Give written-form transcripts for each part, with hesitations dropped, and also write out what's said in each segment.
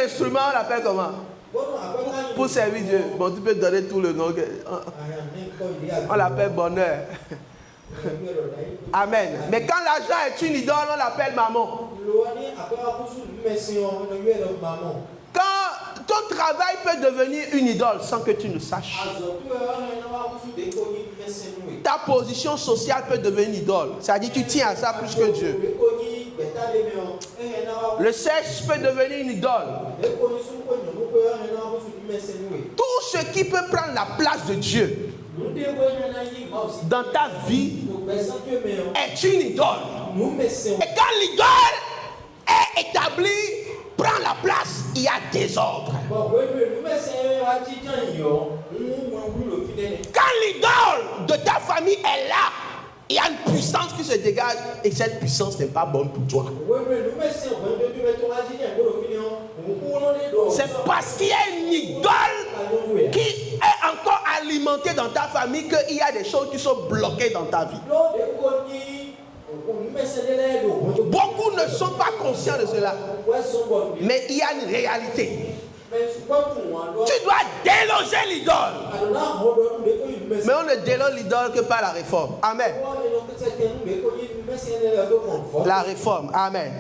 instrument, on l'appelle comment? Pour servir Dieu. Bon, tu peux donner tout le nom. On l'appelle bonheur. Amen. Mais quand l'argent est une idole, on l'appelle maman. Quand ton travail peut devenir une idole sans que tu ne saches. Ta position sociale peut devenir une idole. C'est-à-dire que tu tiens à ça plus que Dieu. Le sexe peut devenir une idole. Tout ce qui peut prendre la place de Dieu dans ta vie est une idole. Et quand l'idole est établie, prend la place, il y a désordre. Quand l'idole de ta famille est là, il y a une puissance qui se dégage et cette puissance n'est pas bonne pour toi. C'est parce qu'il y a une idole qui est encore alimentée dans ta famille qu'il y a des choses qui sont bloquées dans ta vie. Beaucoup ne sont pas conscients de cela. Mais il y a une réalité. Tu dois déloger l'idole. Mais on ne déloge l'idole que par la réforme. Amen. La réforme. Amen.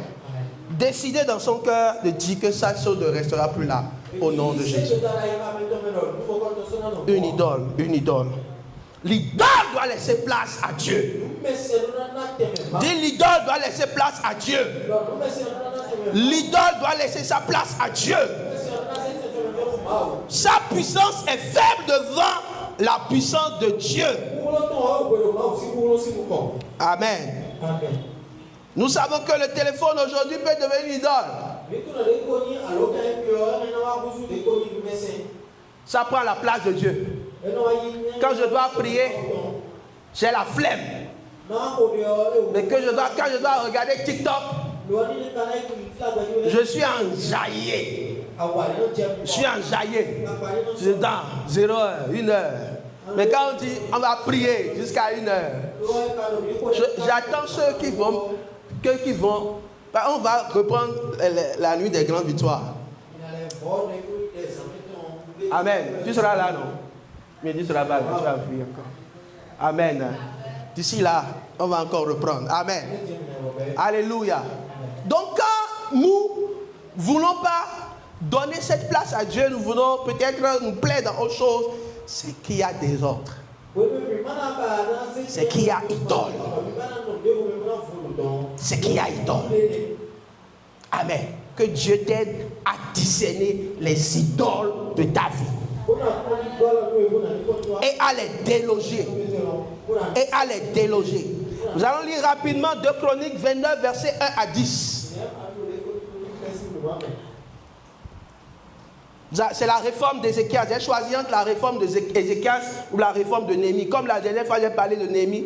Décider dans son cœur de dire que ça ne restera plus là. Au nom de Jésus. Une idole. Une idole. L'idole doit laisser place à Dieu. Dis l'idole doit laisser place à Dieu. L'idole doit laisser sa place à Dieu. Sa puissance est faible devant la puissance de Dieu. Amen. Nous savons que le téléphone aujourd'hui peut devenir une idole. Ça prend la place de Dieu. Quand je dois prier, j'ai la flemme. Mais quand je dois regarder TikTok, je suis enjaillé. Je suis enjaillé. C'est dans 0 heure, 1 heure. Mais quand on dit on va prier jusqu'à 1 heure, j'attends ceux qui vont. On va reprendre la nuit des grandes victoires. Amen. Tu seras là, non? Mais tu seras là, tu vas prier encore. Amen. D'ici là, on va encore reprendre. Amen. Alléluia. Donc quand nous ne voulons pas donner cette place à Dieu, nous voulons peut-être nous plaire dans autre chose, c'est qu'il y a des ordres. C'est qu'il y a idole. C'est qu'il y a idole. Amen. Que Dieu t'aide à discerner les idoles de ta vie. Et à les déloger. Et à les déloger. Nous allons lire rapidement 2 Chroniques 29, versets 1 à 10. C'est la réforme d'Ézéchias. J'ai choisi entre la réforme d'Ézéchias ou la réforme de Néhémie. Comme la dernière fois j'ai parlé de Néhémie,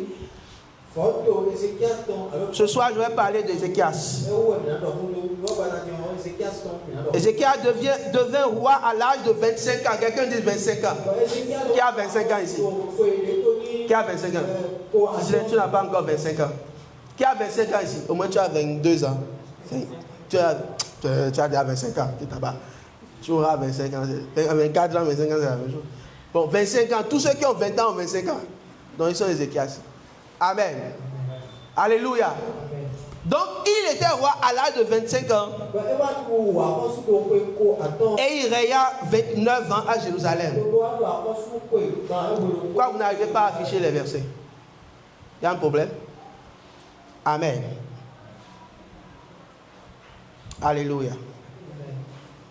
ce soir je vais parler d'Ézéchias. Ézéchias devint roi à l'âge de 25 ans. Quelqu'un dit 25 ans. Qui a 25 ans ici? Qui a 25 ans? Tu n'as pas encore 25 ans. Qui a 25 ans ici? Au moins tu as 22 ans. Tu as déjà 25 ans. Tu auras 25 ans. 24 ans, 25 ans, c'est la même chose. Bon, 25 ans. Tous ceux qui ont 20 ans ont 25 ans. Donc ils sont Ézéchias. Amen. Alléluia. Donc il était roi à l'âge de 25 ans. Et il régna 29 ans à Jérusalem. Pourquoi vous n'arrivez pas à afficher les versets? Il y a un problème? Amen. Alléluia.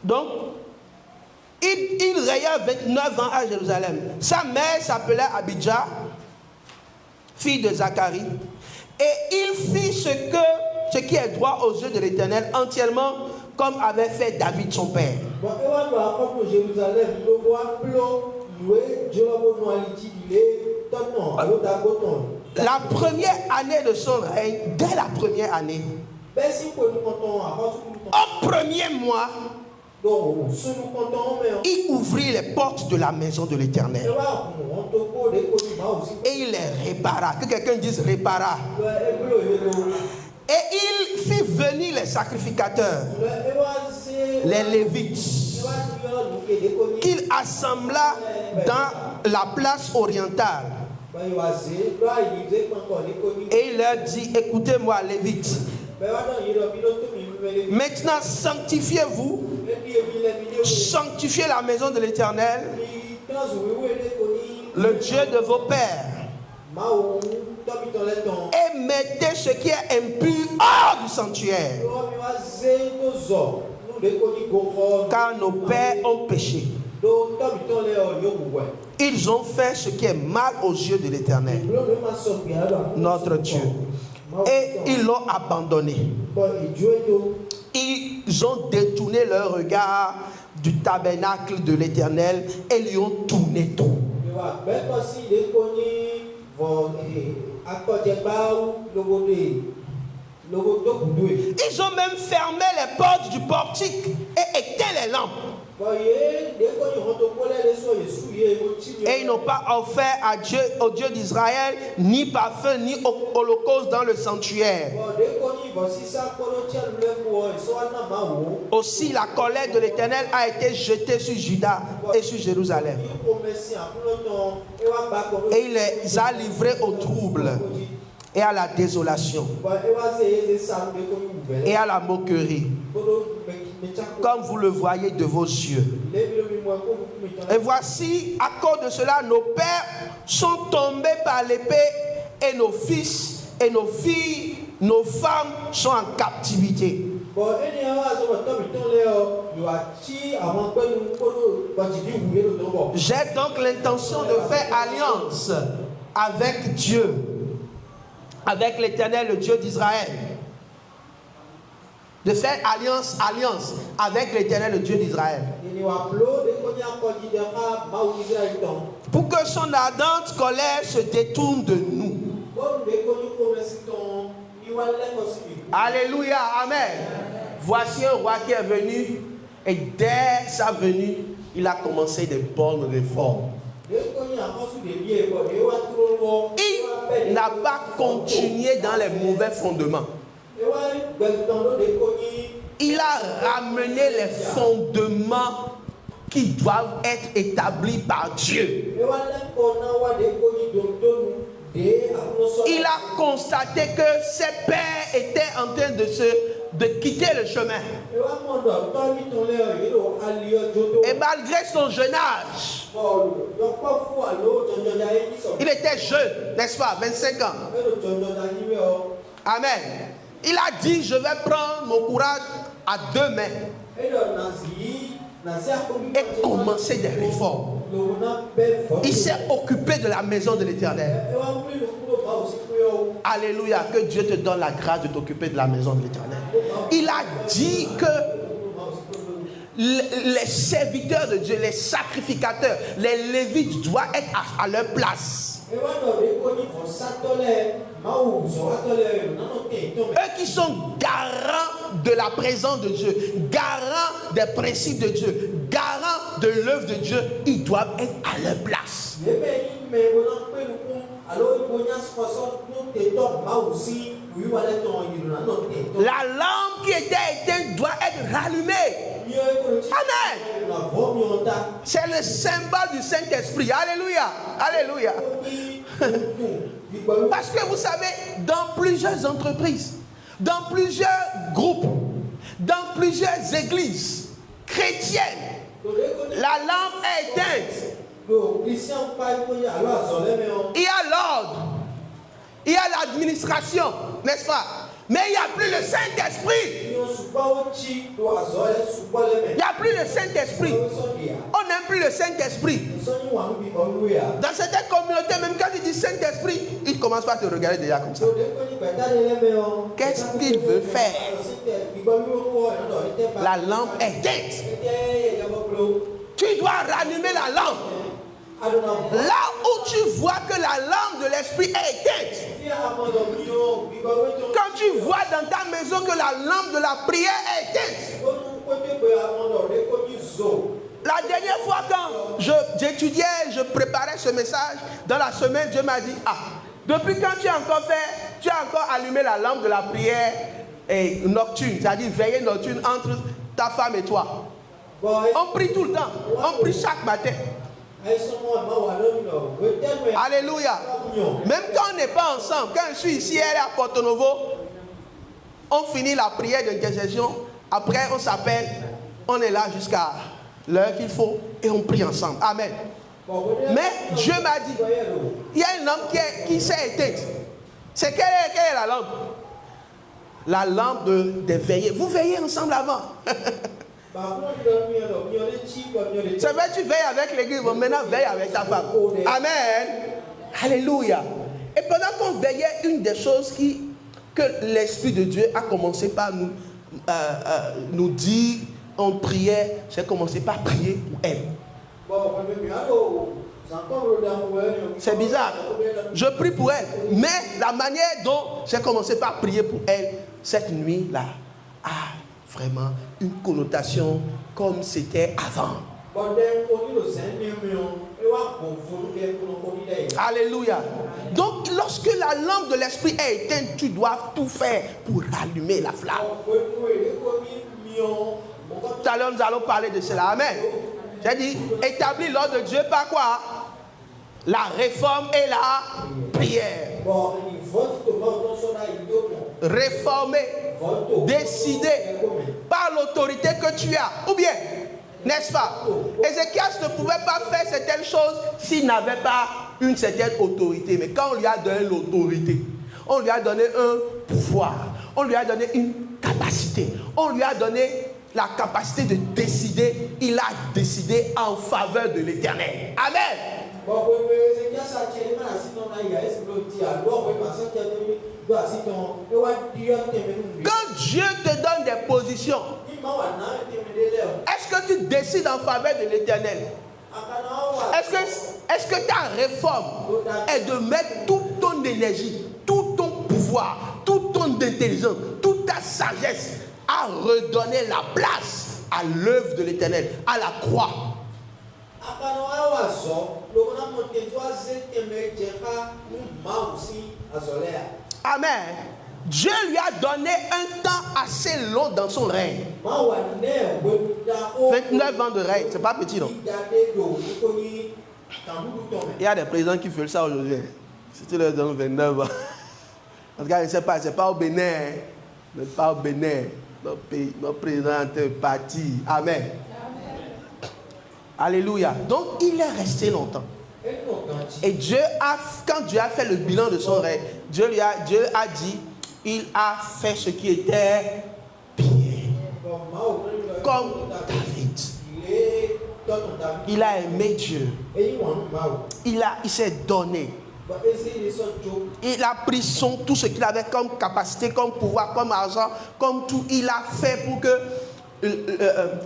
Donc, il régna 29 ans à Jérusalem. Sa mère s'appelait Abijah, fille de Zacharie. Et il fit ce qui est droit aux yeux de l'Éternel entièrement comme avait fait David son père. La première année de son règne, dès la première année, au premier mois, il ouvrit les portes de la maison de l'Éternel. Et il les répara. Que quelqu'un dise répara. Et il fit venir les sacrificateurs, les Lévites, qu'il assembla dans la place orientale. Et il leur dit, écoutez-moi, Lévites, maintenant sanctifiez-vous, sanctifiez la maison de l'Éternel, le Dieu de vos pères, et mettez ce qui est impur hors du sanctuaire, car nos pères ont péché. Ils ont fait ce qui est mal aux yeux de l'Éternel, notre Dieu, et ils l'ont abandonné. Ils ont détourné leur regard du tabernacle de l'Éternel et lui ont tourné tout. Ils ont même fermé les portes du portique et éteint les lampes. Et ils n'ont pas offert à Dieu, au Dieu d'Israël, ni parfum, ni holocauste dans le sanctuaire. Aussi, la colère de l'Éternel a été jetée sur Juda et sur Jérusalem. Et il les a livrés au trouble et à la désolation et à la moquerie, comme vous le voyez de vos yeux. Et voici, à cause de cela, nos pères sont tombés par l'épée, et nos fils et nos filles, nos femmes sont en captivité. J'ai donc l'intention de faire alliance avec Dieu, avec l'Éternel, le Dieu d'Israël. De faire alliance avec l'Éternel, le Dieu d'Israël. Pour que son ardente colère se détourne de nous. Alléluia, amen. Voici un roi qui est venu, et dès sa venue, il a commencé des bonnes réformes. Il n'a pas continué dans les mauvais fondements. Il a ramené les fondements qui doivent être établis par Dieu. Il a constaté que ses pères étaient en train de quitter le chemin. Et malgré son jeune âge, il était jeune, n'est-ce pas, 25 ans. Amen. Il a dit, je vais prendre mon courage à deux mains et commencer des réformes. Il s'est occupé de la maison de l'Éternel. Alléluia, que Dieu te donne la grâce de t'occuper de la maison de l'Éternel. Il a dit que les serviteurs de Dieu, les sacrificateurs, les Lévites doivent être à leur place. Eux qui sont garants de la présence de Dieu, garants des principes de Dieu, garants de l'œuvre de Dieu, ils doivent être à leur place. La lampe qui était éteinte doit être rallumée. Amen. C'est le symbole du Saint-Esprit. Alléluia. Alléluia. Parce que vous savez, dans plusieurs entreprises, dans plusieurs groupes, dans plusieurs églises chrétiennes, la lampe est éteinte. Il y a l'ordre, il y a l'administration, n'est-ce pas? Mais il n'y a plus le Saint-Esprit. Il n'y a plus le Saint-Esprit. On n'aime plus le Saint-Esprit. Dans certaines communautés, même quand il dit Saint-Esprit, il ne commence pas à te regarder déjà comme ça. Qu'est-ce qu'il veut faire? La lampe est éteinte. Tu dois rallumer la lampe. Là où tu vois que la lampe de l'esprit est éteinte. Quand tu vois dans ta maison que la lampe de la prière est éteinte. La dernière fois quand j'étudiais, je préparais ce message, dans la semaine, Dieu m'a dit, depuis quand tu as encore fait, tu as encore allumé la lampe de la prière nocturne, c'est-à-dire veillée nocturne entre ta femme et toi. On prie tout le temps, on prie chaque matin. Alléluia. Même quand on n'est pas ensemble, quand je suis ici, elle est à Porto Novo, on finit la prière d'intercession, après on s'appelle, on est là jusqu'à l'heure qu'il faut et on prie ensemble. Amen. Mais Dieu m'a dit, il y a une lampe qui s'est éteinte. C'est quelle est la lampe? La lampe de veiller. Vous veillez ensemble avant. C'est vrai, tu veilles avec l'église, bon, maintenant veille avec ta femme. Amen. Alléluia. Et pendant qu'on veillait, une des choses que l'Esprit de Dieu a commencé par nous dire, on priait, j'ai commencé par prier pour elle. C'est bizarre. Je prie pour elle. Mais la manière dont j'ai commencé par prier pour elle, cette nuit-là, a vraiment une connotation comme c'était avant. Alléluia. Donc, lorsque la lampe de l'esprit est éteinte, tu dois tout faire pour rallumer la flamme. Tout à l'heure, nous allons parler de cela. Amen. J'ai dit, établir l'ordre de Dieu par quoi? La réforme et la prière. Réformer, décider par l'autorité que tu as. Ou bien, n'est-ce pas? Ézéchias ne pouvait pas faire certaines choses s'il n'avait pas une certaine autorité. Mais quand on lui a donné l'autorité, on lui a donné un pouvoir, on lui a donné une capacité, on lui a donné la capacité de décider, il a décidé en faveur de l'Éternel. Amen. Quand Dieu te donne des positions, est-ce que tu décides en faveur de l'Éternel? Est-ce que ta réforme est de mettre toute ton énergie, tout ton pouvoir, toute ton intelligence, toute ta sagesse à redonner la place à l'œuvre de l'Éternel, à la croix? Amen. Dieu lui a donné un temps assez long dans son règne. 29 ans de règne, c'est pas petit non? Il y a des présidents qui veulent ça aujourd'hui. Si tu leur donnes 29 ans. En tout cas, je ne sais pas, c'est pas au Bénin. Mais pas au Bénin. Notre président est parti. Amen. Alléluia. Donc, il est resté longtemps. Et Dieu quand Dieu a fait le bilan de son règne, Dieu a dit, il a fait ce qui était bien. Comme David. Il a aimé Dieu. Il s'est donné. Il a pris tout ce qu'il avait comme capacité, comme pouvoir, comme argent, comme tout. Il a fait pour que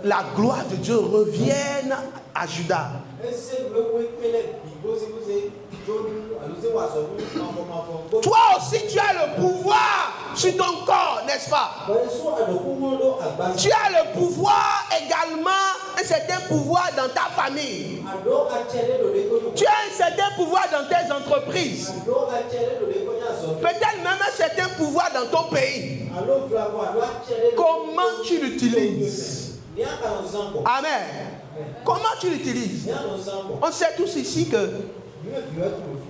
la gloire de Dieu revienne à Juda. Toi aussi tu as le pouvoir sur ton corps, n'est-ce pas? Tu as le pouvoir également, un certain pouvoir dans ta famille. Tu as un certain pouvoir dans tes entreprises. Peut-être même un certain pouvoir dans ton pays. Comment tu l'utilises? Amen. Comment tu l'utilises? On sait tous ici que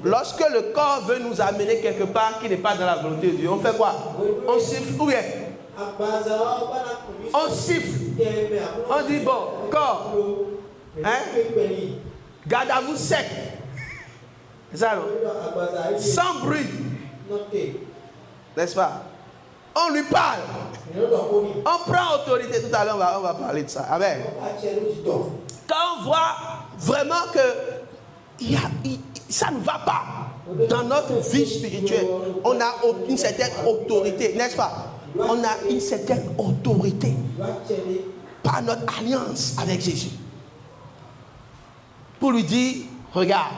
lorsque le corps veut nous amener quelque part qui n'est pas dans la volonté de Dieu, on fait quoi? On siffle ou bien? On siffle. On dit bon, corps, garde-à-vous sec. C'est ça, non? Sans bruit. N'est-ce pas? On lui parle. On prend autorité. Tout à l'heure, on va parler de ça. Amen. Quand on voit vraiment que ça ne va pas dans notre vie spirituelle, on a une certaine autorité, n'est-ce pas? On a une certaine autorité par notre alliance avec Jésus. Pour lui dire, regarde,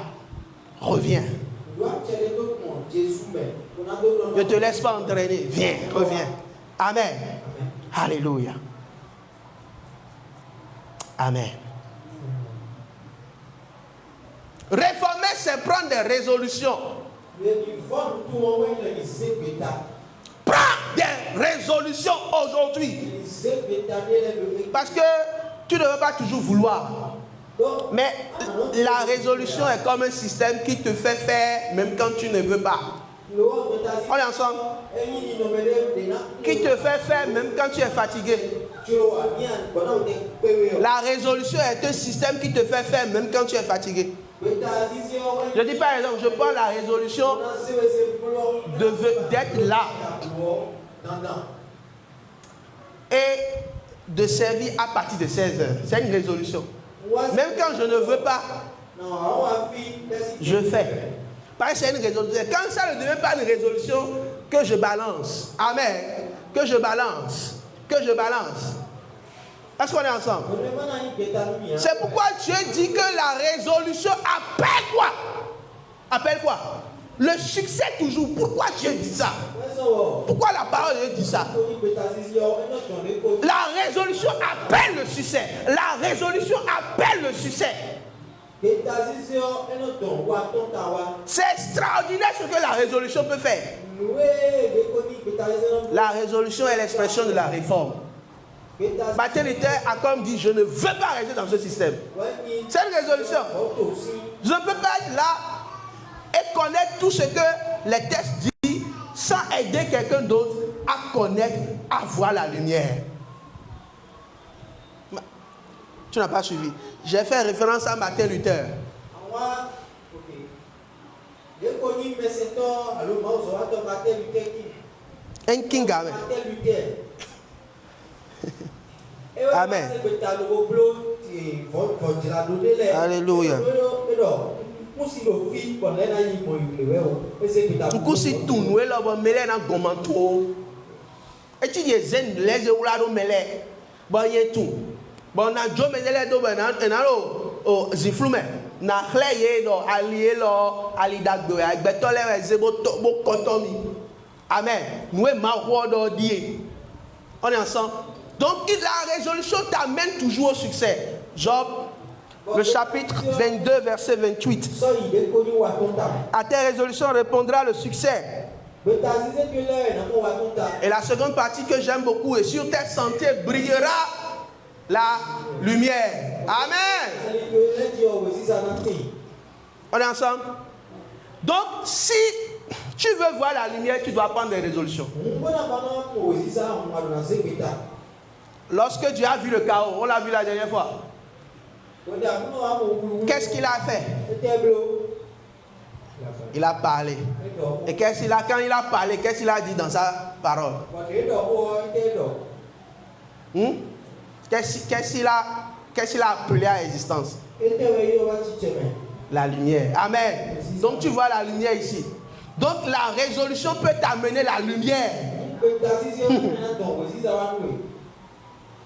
reviens. Ne te laisse pas entraîner. Viens, reviens. Amen. Alléluia. Amen. Réformer, c'est prendre des résolutions Prends des résolutions aujourd'hui. Parce que tu ne veux pas toujours vouloir. Mais la résolution est comme un système qui te fait faire même quand tu ne veux pas. On est ensemble? Qui te fait faire même quand tu es fatigué. La résolution est un système qui te fait faire même quand tu es fatigué. Je dis par exemple, je prends la résolution d'être là et de servir à partir de 16h. C'est une résolution. Même quand je ne veux pas, je fais. Parce que c'est une résolution. Quand ça ne devient pas une résolution, que je balance. Amen. Que je balance. Que je balance. Est-ce qu'on est ensemble? C'est pourquoi Dieu dit que la résolution appelle quoi? Appelle quoi? Le succès toujours. Pourquoi Dieu dit ça? Pourquoi la parole de Dieu dit ça? La résolution appelle le succès. La résolution appelle le succès. C'est extraordinaire ce que la résolution peut faire. La résolution est l'expression de la réforme. Martin Luther a comme dit, je ne veux pas rester dans ce système. C'est une résolution. Je ne peux pas être là et connaître tout ce que les textes disent sans aider quelqu'un d'autre à connaître, à voir la lumière. Tu n'as pas suivi. J'ai fait référence à Martin Luther. Un king, amen. Amen. Alléluia. Nkusi tunwe la bo mele na gomanto. Eti ye zen leze ulado mele. Ba yetu. Ba na jo mele do ba na lo ziflume. Na khle ye do alié lo alidagbe agbeto le zebo bo kotomi. Amen. Nous ma roi do die. On est ensemble. Donc la résolution t'amène toujours au succès. Job, le chapitre 22, verset 28. À tes résolutions répondra le succès. Et la seconde partie que j'aime beaucoup, et sur tes sentiers brillera la lumière. Amen. On est ensemble? Donc si tu veux voir la lumière, tu dois prendre des résolutions. Lorsque Dieu a vu le chaos, on l'a vu la dernière fois. Qu'est-ce qu'il a fait? Il a parlé. Et quand il a parlé, qu'est-ce qu'il a dit dans sa parole? Qu'est-ce qu'il a appelé à l'existence? La lumière. Amen. Donc tu vois la lumière ici. Donc la résolution peut t'amener la lumière.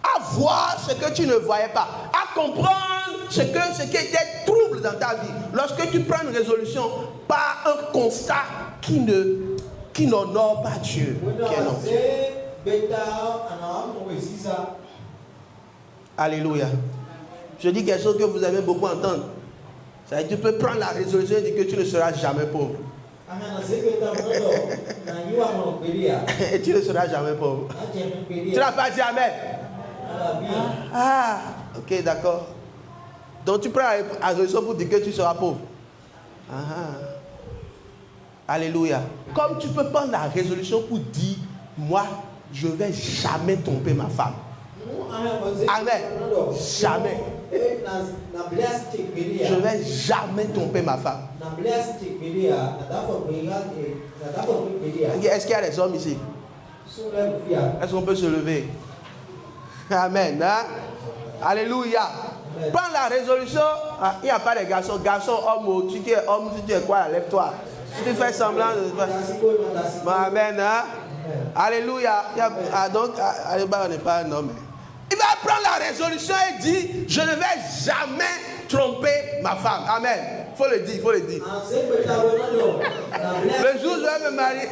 À voir ce que tu ne voyais pas. À comprendre ce qui était trouble dans ta vie. Lorsque tu prends une résolution par un constat qui n'honore pas Dieu. Alléluia. Je dis quelque chose que vous aimez beaucoup entendre. Ça veut dire, tu peux prendre la résolution et dire que tu ne seras jamais pauvre. Et tu ne seras jamais pauvre. Tu n'as pas dit amen. Ah, ok, d'accord. Donc tu prends la résolution pour dire que tu seras pauvre. Alléluia. Comme tu peux prendre la résolution pour dire, moi, je ne vais jamais tromper ma femme. Amen. Jamais. Je ne vais jamais tromper ma femme. Est-ce qu'il y a des hommes ici? Est-ce qu'on peut se lever? Amen. Hein? Alléluia. Prends la résolution. Il n'y a pas de garçons. Garçon, homme, tu es homme, tu es quoi? Lève-toi. Tu fais semblant de... Amen. Hein? Alléluia. Donc, on n'est pas un homme. Il va prendre la résolution et dire, je ne vais jamais tromper ma femme. Amen. Il faut le dire, il faut le dire. Le jour où je vais me marier.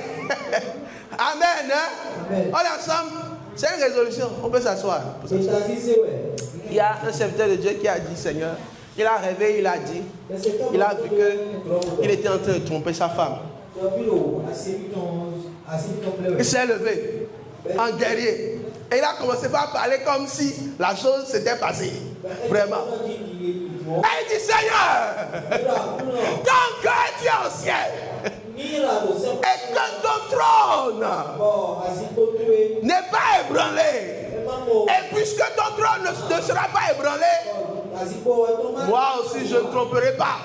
Amen. Hein? Amen. On est ensemble. C'est une résolution. On peut s'asseoir. Il y a un serviteur de Dieu qui a dit, Seigneur, il a rêvé, il a dit, il a vu qu'il était en train de tromper sa femme. Il s'est levé en guerrier. Et il a commencé par parler comme si la chose s'était passée. Vraiment. Et il dit, Seigneur, ton cœur est au ciel. Et que ton trône n'est pas ébranlé. Et puisque ton trône ne sera pas ébranlé, moi aussi je ne tromperai pas.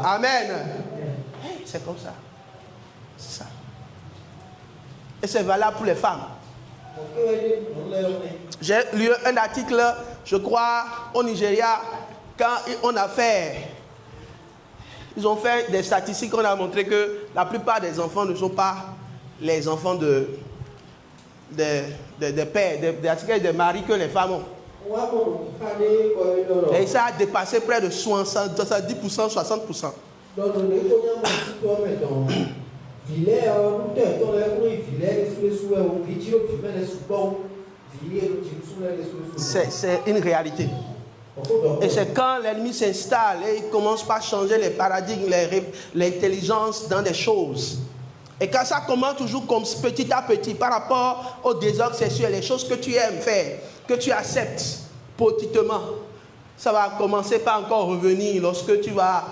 Amen. C'est comme ça. C'est ça. Et c'est valable pour les femmes. J'ai lu un article, je crois, au Nigeria, quand on a fait... Ils ont fait des statistiques, on a montré que la plupart des enfants ne sont pas les enfants de pères, des maris que les femmes ont. Et ça a dépassé près de 70%, 60%. C'est une réalité. Et c'est quand l'ennemi s'installe et il commence par changer les paradigmes, l'intelligence dans des choses. Et quand ça commence toujours comme petit à petit par rapport au désordre sexuel, les choses que tu aimes faire, que tu acceptes petitement, ça va commencer par encore revenir lorsque tu vas...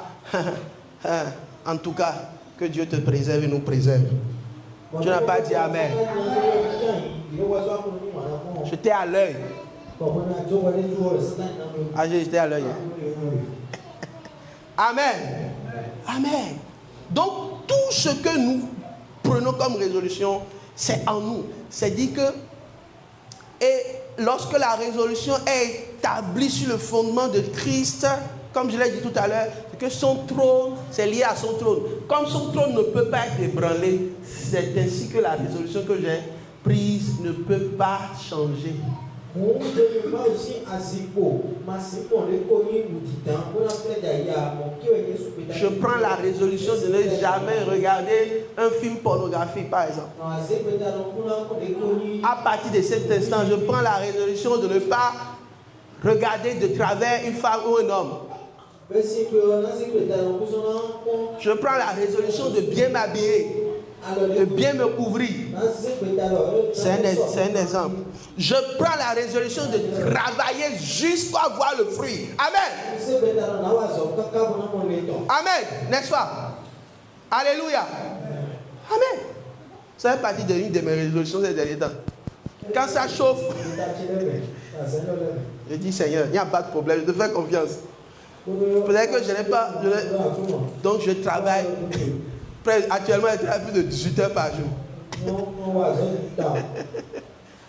En tout cas, que Dieu te préserve et nous préserve. Tu n'as pas dit Amen. J'étais à l'œil. Ah, j'étais à l'œil. Amen. Amen. Donc, tout ce que nous prenons comme résolution, c'est en nous. C'est dit que, et lorsque la résolution est établie sur le fondement de Christ, comme je l'ai dit tout à l'heure, c'est que son trône, c'est lié à son trône. Comme son trône ne peut pas être ébranlé, c'est ainsi que la résolution que j'ai prise ne peut pas changer. Je prends la résolution de ne jamais regarder un film pornographique, par exemple. À partir de cet instant, je prends la résolution de ne pas regarder de travers une femme ou un homme. Je prends la résolution de bien m'habiller, de bien me couvrir. C'est un exemple. Je prends la résolution de travailler jusqu'à voir le fruit. Amen. Amen. N'est-ce pas? Alléluia. Amen. Ça fait partie d'une de mes résolutions ces derniers temps. Quand ça chauffe, je dis Seigneur, il n'y a pas de problème, je te fais confiance. Peut-être que je n'ai pas. Donc je travaille. Actuellement, je travaille plus de 18 heures par jour.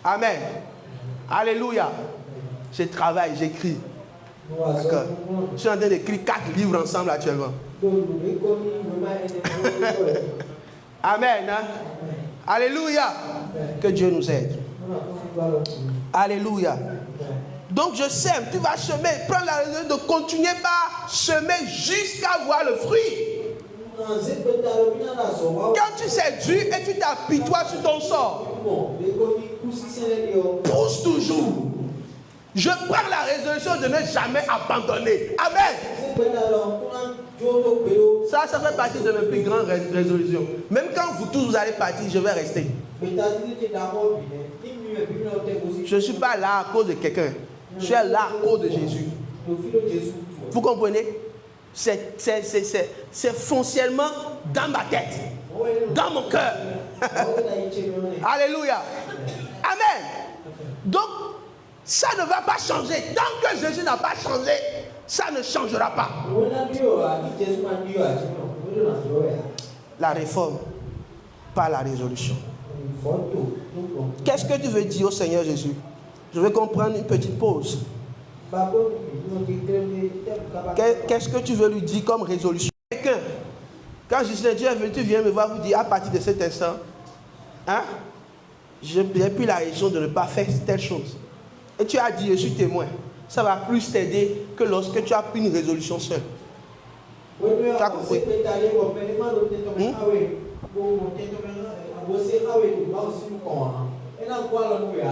Amen. Alléluia. Je travaille, j'écris. D'accord. Je suis en train d'écrire 4 livres ensemble actuellement. Amen. Hein? Alléluia. Que Dieu nous aide. Alléluia. Donc je sème, tu vas semer, prends la raison de continuer par semer jusqu'à voir le fruit. Quand tu sais Dieu et tu t'apitoies sur ton sort, pousse toujours. Je prends la résolution de ne jamais abandonner. Amen. Ça fait partie de mes plus grandes résolutions. Même quand vous tous vous allez partir, je vais rester. Je ne suis pas là à cause de quelqu'un. Je suis là à cause de Jésus. Vous comprenez? C'est foncièrement dans ma tête, dans mon cœur. Alléluia. Amen. Donc, ça ne va pas changer. Tant que Jésus n'a pas changé, ça ne changera pas. La réforme, pas la résolution. Qu'est-ce que tu veux dire au Seigneur Jésus? Je vais comprendre une petite pause. Qu'est-ce que tu veux lui dire comme résolution? Quelqu'un, quand Justin Dieu est venu, tu viens me voir, vous dire à partir de cet instant, hein, j'ai pris la résolution de ne pas faire telle chose. Et tu as dit, je suis témoin. Ça va plus t'aider que lorsque tu as pris une résolution seule. Tu as compris?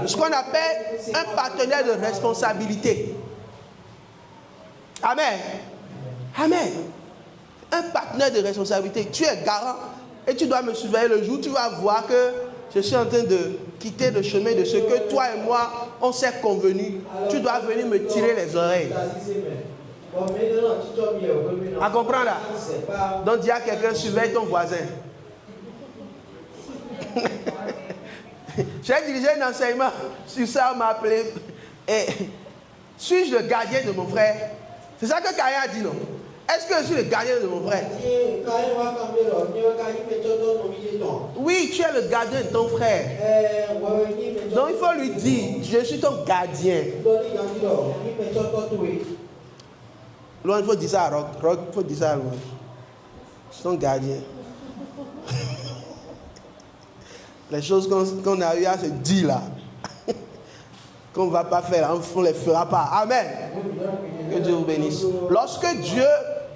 Ce qu'on appelle un partenaire de responsabilité. Amen. Amen. un partenaire de responsabilité. Tu es garant et tu dois me surveiller le jour où tu vas voir que je suis en train de quitter le chemin de ce que toi et moi, on s'est convenu. Tu dois venir me tirer les oreilles. À comprendre là? Donc dis à quelqu'un, surveille ton voisin. J'ai dirigé un enseignement sur ça, on m'a appelé. Suis-je le gardien de mon frère? C'est ça que Kaya a dit, non? Est-ce que je suis le gardien de mon frère? Oui, tu es le gardien de ton frère. Donc il faut lui dire, je suis ton gardien. Loin, il faut dire ça à Rock. Rock, il faut dire ça à Loin. Je suis ton gardien. Les choses qu'on a eu à se dire là, qu'on ne va pas faire, on ne les fera pas. Amen. Que Dieu vous bénisse. Lorsque Dieu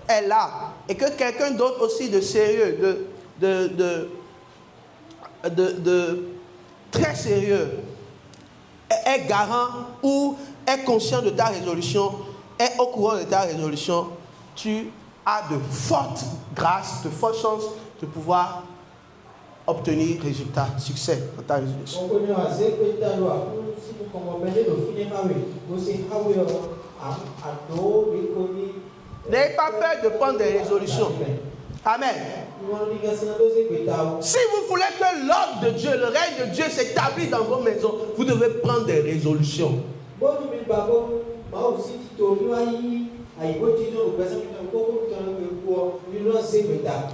est là et que quelqu'un d'autre aussi de sérieux, de très sérieux, est garant ou est conscient de ta résolution, est au courant de ta résolution, tu as de fortes grâces, de fortes chances de pouvoir obtenir résultat, succès dans ta résolution. N'ayez pas peur de prendre des résolutions. Amen. Si vous voulez que l'ordre de Dieu, le règne de Dieu s'établisse dans vos maisons, vous devez prendre des résolutions.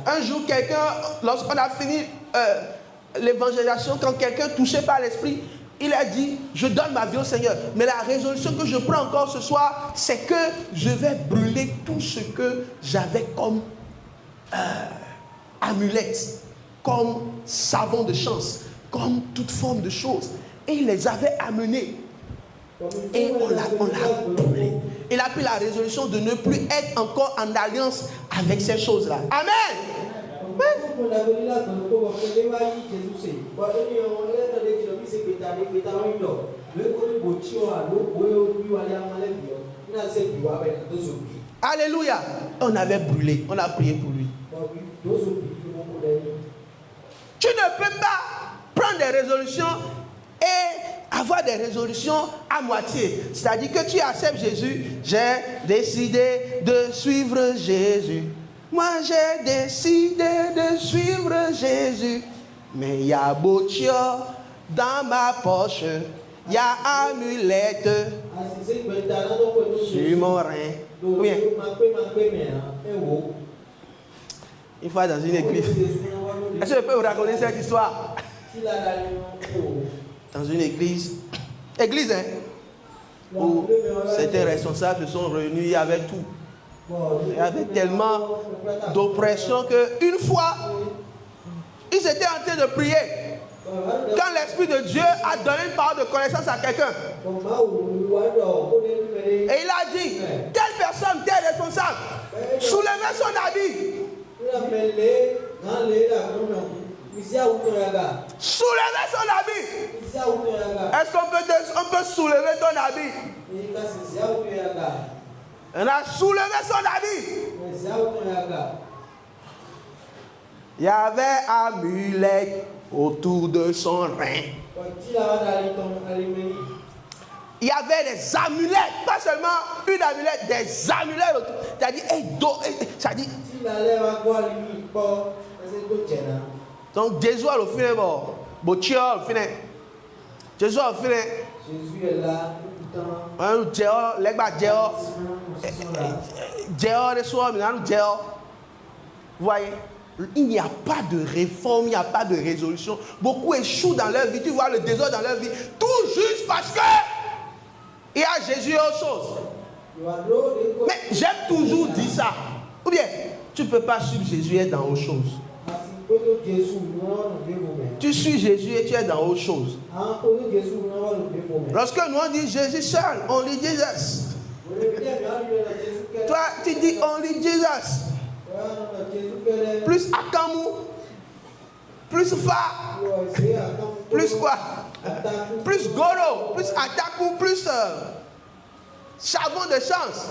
Un jour, quelqu'un, lorsqu'on a fini l'évangélisation, quand quelqu'un touché par l'esprit, il a dit, je donne ma vie au Seigneur. Mais la résolution que je prends encore ce soir, c'est que je vais brûler tout ce que j'avais comme amulette, comme savon de chance, comme toute forme de choses. Et il les avait amenés. Et on l'a brûlé. Il a pris la résolution de ne plus être encore en alliance avec ces choses-là. Amen. Alléluia. On avait brûlé. On a prié pour lui. Tu ne peux pas prendre des résolutions et avoir des résolutions à moitié. C'est-à-dire que tu acceptes Jésus. J'ai décidé de suivre Jésus. Moi j'ai décidé de suivre Jésus. Mais il y a Botio dans ma poche. Il y a amulette sur mon rein. Oui. Une fois dans une église. Est-ce que je peux vous raconter cette histoire? Dans une église, hein, où certains responsables se sont réunis, il y avait tout. Il y avait tellement d'oppression qu'une fois, ils étaient en train de prier. Quand l'Esprit de Dieu a donné une parole de connaissance à quelqu'un, et il a dit, telle personne, tel responsable, soulevez son habit. Soulevez son habit. Est-ce qu'on peut soulever ton habit? On a soulevé son habit. Il y avait amulette autour de son rein. Il y avait des amulettes, pas seulement une amulette, des amulettes autour. C'est-à-dire, donc Jésus a le fini, Jésus a le fini. Jésus est là. Vous voyez, il n'y a pas de réforme, il n'y a pas de résolution. Beaucoup échouent dans leur vie. Tu vois le désordre dans leur vie. Tout juste parce que il y a Jésus et autre chose. Mais j'aime toujours dire ça. Ou bien, tu ne peux pas suivre Jésus et être dans autre chose. Tu suis Jésus et tu es dans autre chose. Lorsque nous on dit Jésus seul, on dit Jesus. Toi, tu dis only Jesus. Plus Akamu, plus Fa, plus quoi? Plus Goro, plus Ataku, plus savon de chance.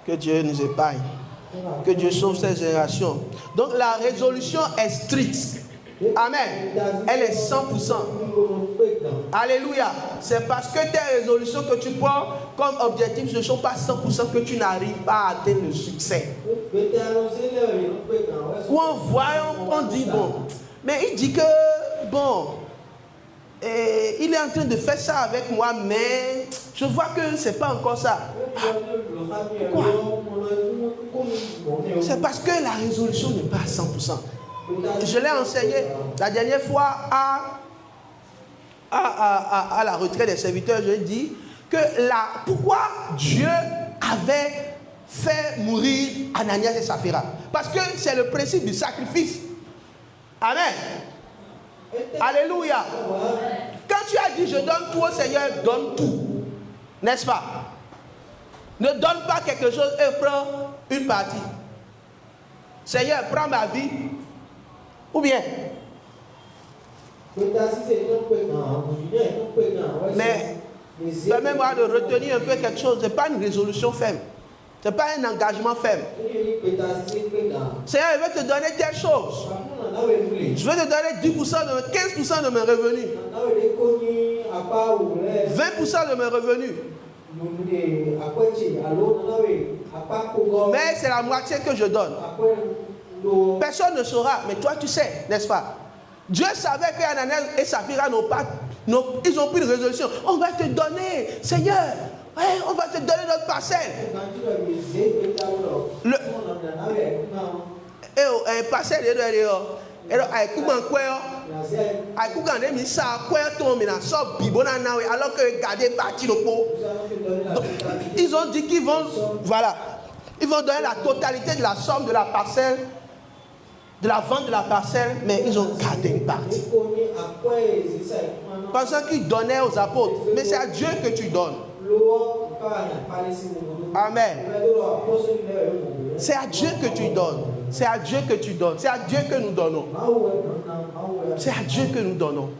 Que Dieu nous épargne. Que Dieu sauve cette génération. Donc la résolution est stricte. Amen. Elle est 100%. Alléluia. C'est parce que tes résolutions que tu prends comme objectif ne sont pas 100% que tu n'arrives pas à atteindre le succès. Ou en voyant, on dit bon. Mais il dit que bon, il est en train de faire ça avec moi, mais je vois que c'est pas encore ça. Pourquoi? C'est parce que la résolution n'est pas à 100%. Je l'ai enseigné la dernière fois à la retraite des serviteurs. Je dis que pourquoi Dieu avait fait mourir Ananias et Saphira. Parce que c'est le principe du sacrifice. Amen. Alléluia. Quand tu as dit je donne tout au Seigneur, donne tout. N'est-ce pas? Ne donne pas quelque chose et prends une partie. Seigneur, prends ma vie. Ou bien. Mais permets-moi de retenir un peu quelque chose. Ce n'est pas une résolution ferme. Ce n'est pas un engagement ferme. Seigneur, je vais te donner telle chose. Je vais te donner 10%, 15% de mes revenus. 20% de mes revenus. Mais c'est la moitié que je donne. Personne ne saura, mais toi tu sais, n'est-ce pas? Dieu savait qu'Ananias et Saphira ils ont pris une résolution. On va te donner, Seigneur, on va te donner notre parcelle. Parcelle alors que garder parti le pot. Ils ont dit qu'ils vont, voilà, ils vont donner la totalité de la somme de la parcelle, de la vente de la parcelle, mais ils ont gardé une partie. Pensant qu'ils donnaient aux apôtres, mais c'est à Dieu que tu donnes. Amen. C'est à Dieu que tu donnes. C'est à Dieu que tu donnes. C'est à Dieu que nous donnons. C'est à Dieu que nous donnons.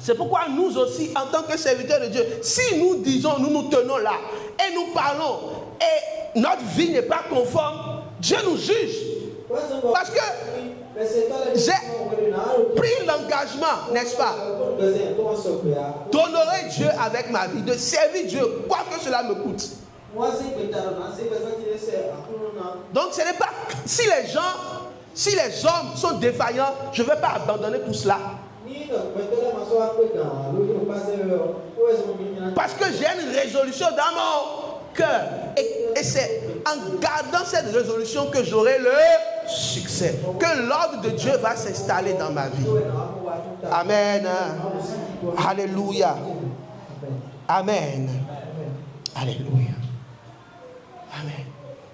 C'est pourquoi nous aussi, en tant que serviteurs de Dieu, si nous disons, nous nous tenons là, et nous parlons, et notre vie n'est pas conforme, Dieu nous juge. Parce que j'ai pris l'engagement, n'est-ce pas, d'honorer Dieu avec ma vie, de servir Dieu, quoi que cela me coûte. Donc ce n'est pas, si les hommes sont défaillants, je ne vais pas abandonner tout cela. Parce que j'ai une résolution dans mon cœur. Et c'est en gardant cette résolution que j'aurai le succès. Que l'ordre de Dieu va s'installer dans ma vie. Amen. Alléluia. Amen. Alléluia. Amen.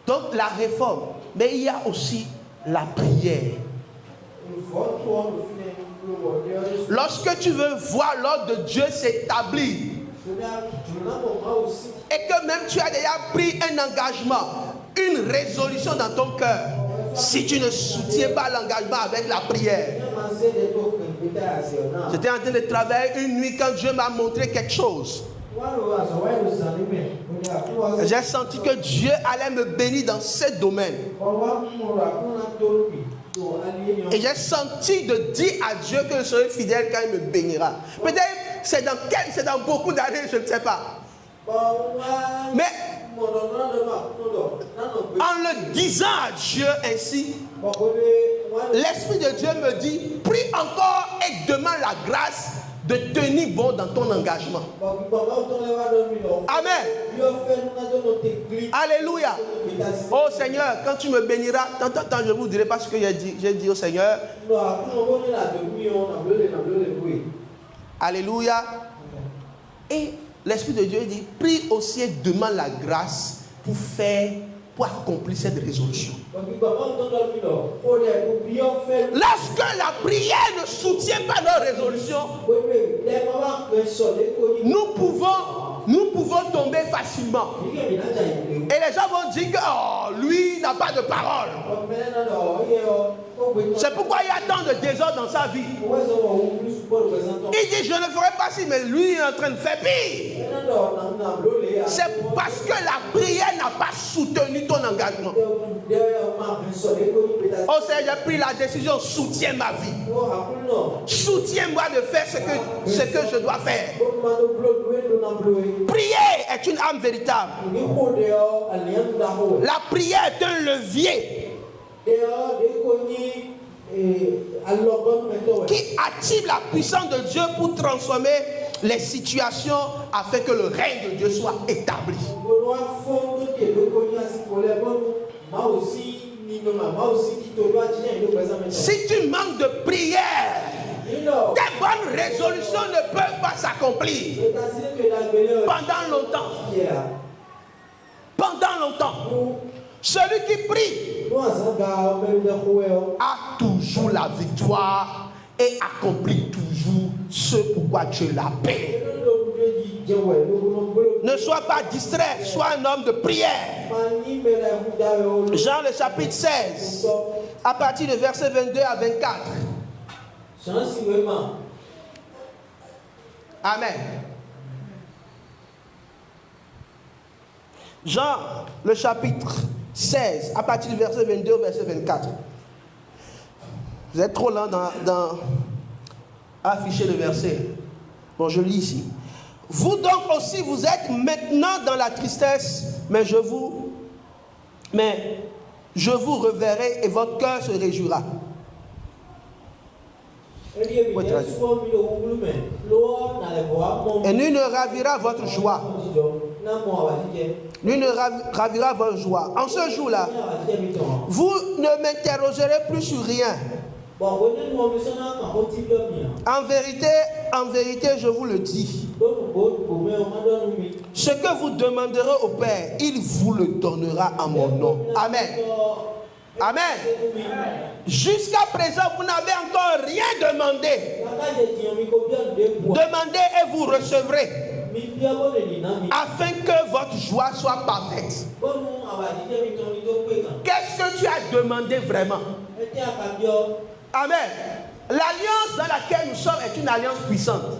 Donc la réforme. Mais il y a aussi la prière. Lorsque tu veux voir l'ordre de Dieu s'établir, et que même tu as déjà pris un engagement, une résolution dans ton cœur, si tu ne soutiens pas l'engagement avec la prière. J'étais en train de travailler une nuit quand Dieu m'a montré quelque chose. J'ai senti que Dieu allait me bénir dans ce domaine. Et j'ai senti de dire à Dieu que je serai fidèle quand il me bénira. Peut-être c'est dans beaucoup d'années, je ne sais pas. Mais en le disant à Dieu ainsi, l'Esprit de Dieu me dit, prie encore et demande la grâce de tenir bon dans ton engagement. Amen. Alléluia. Oh Seigneur, quand tu me béniras, tant je ne vous dirai pas ce que j'ai dit au Seigneur. Alléluia. Et l'Esprit de Dieu dit, prie aussi et demande la grâce pour accomplir cette résolution. Lorsque la prière ne soutient pas nos résolutions, nous pouvons tomber facilement. Et les gens vont dire que lui n'a pas de parole. C'est pourquoi il y a tant de désordre dans sa vie. Il dit je ne ferai pas si, mais lui est en train de faire pire. C'est parce que la prière n'a pas soutenu ton engagement. Oh Seigneur, j'ai pris la décision, soutiens ma vie. Soutiens-moi de faire ce que je dois faire. Prier est une âme véritable. La prière est un levier qui active la puissance de Dieu pour transformer les situations afin que le règne de Dieu soit établi. Si tu manques de prière, tes bonnes résolutions ne peuvent pas s'accomplir pendant longtemps. Pendant longtemps. Celui qui prie a toujours la victoire et accomplit toujours ce pourquoi Dieu l'appelle. Ne sois pas distrait, sois un homme de prière. Jean le chapitre 16, à partir de versets 22 à 24. Amen. Jean le chapitre 16, à partir du verset 22 au verset 24. Vous êtes trop lent dans afficher le verset. Bon, je lis ici. Vous donc aussi, vous êtes maintenant dans la tristesse, mais je vous reverrai et votre cœur se réjouira. Et nul ne ravira votre joie. Nul ne ravira votre joie. En ce jour-là, vous ne m'interrogerez plus sur rien. En vérité, je vous le dis. Ce que vous demanderez au Père, il vous le donnera en mon nom. Amen. Amen. Jusqu'à présent, vous n'avez encore rien demandé. Demandez et vous recevrez. Afin que votre joie soit parfaite. Qu'est-ce que tu as demandé vraiment? Amen. L'alliance dans laquelle nous sommes est une alliance puissante.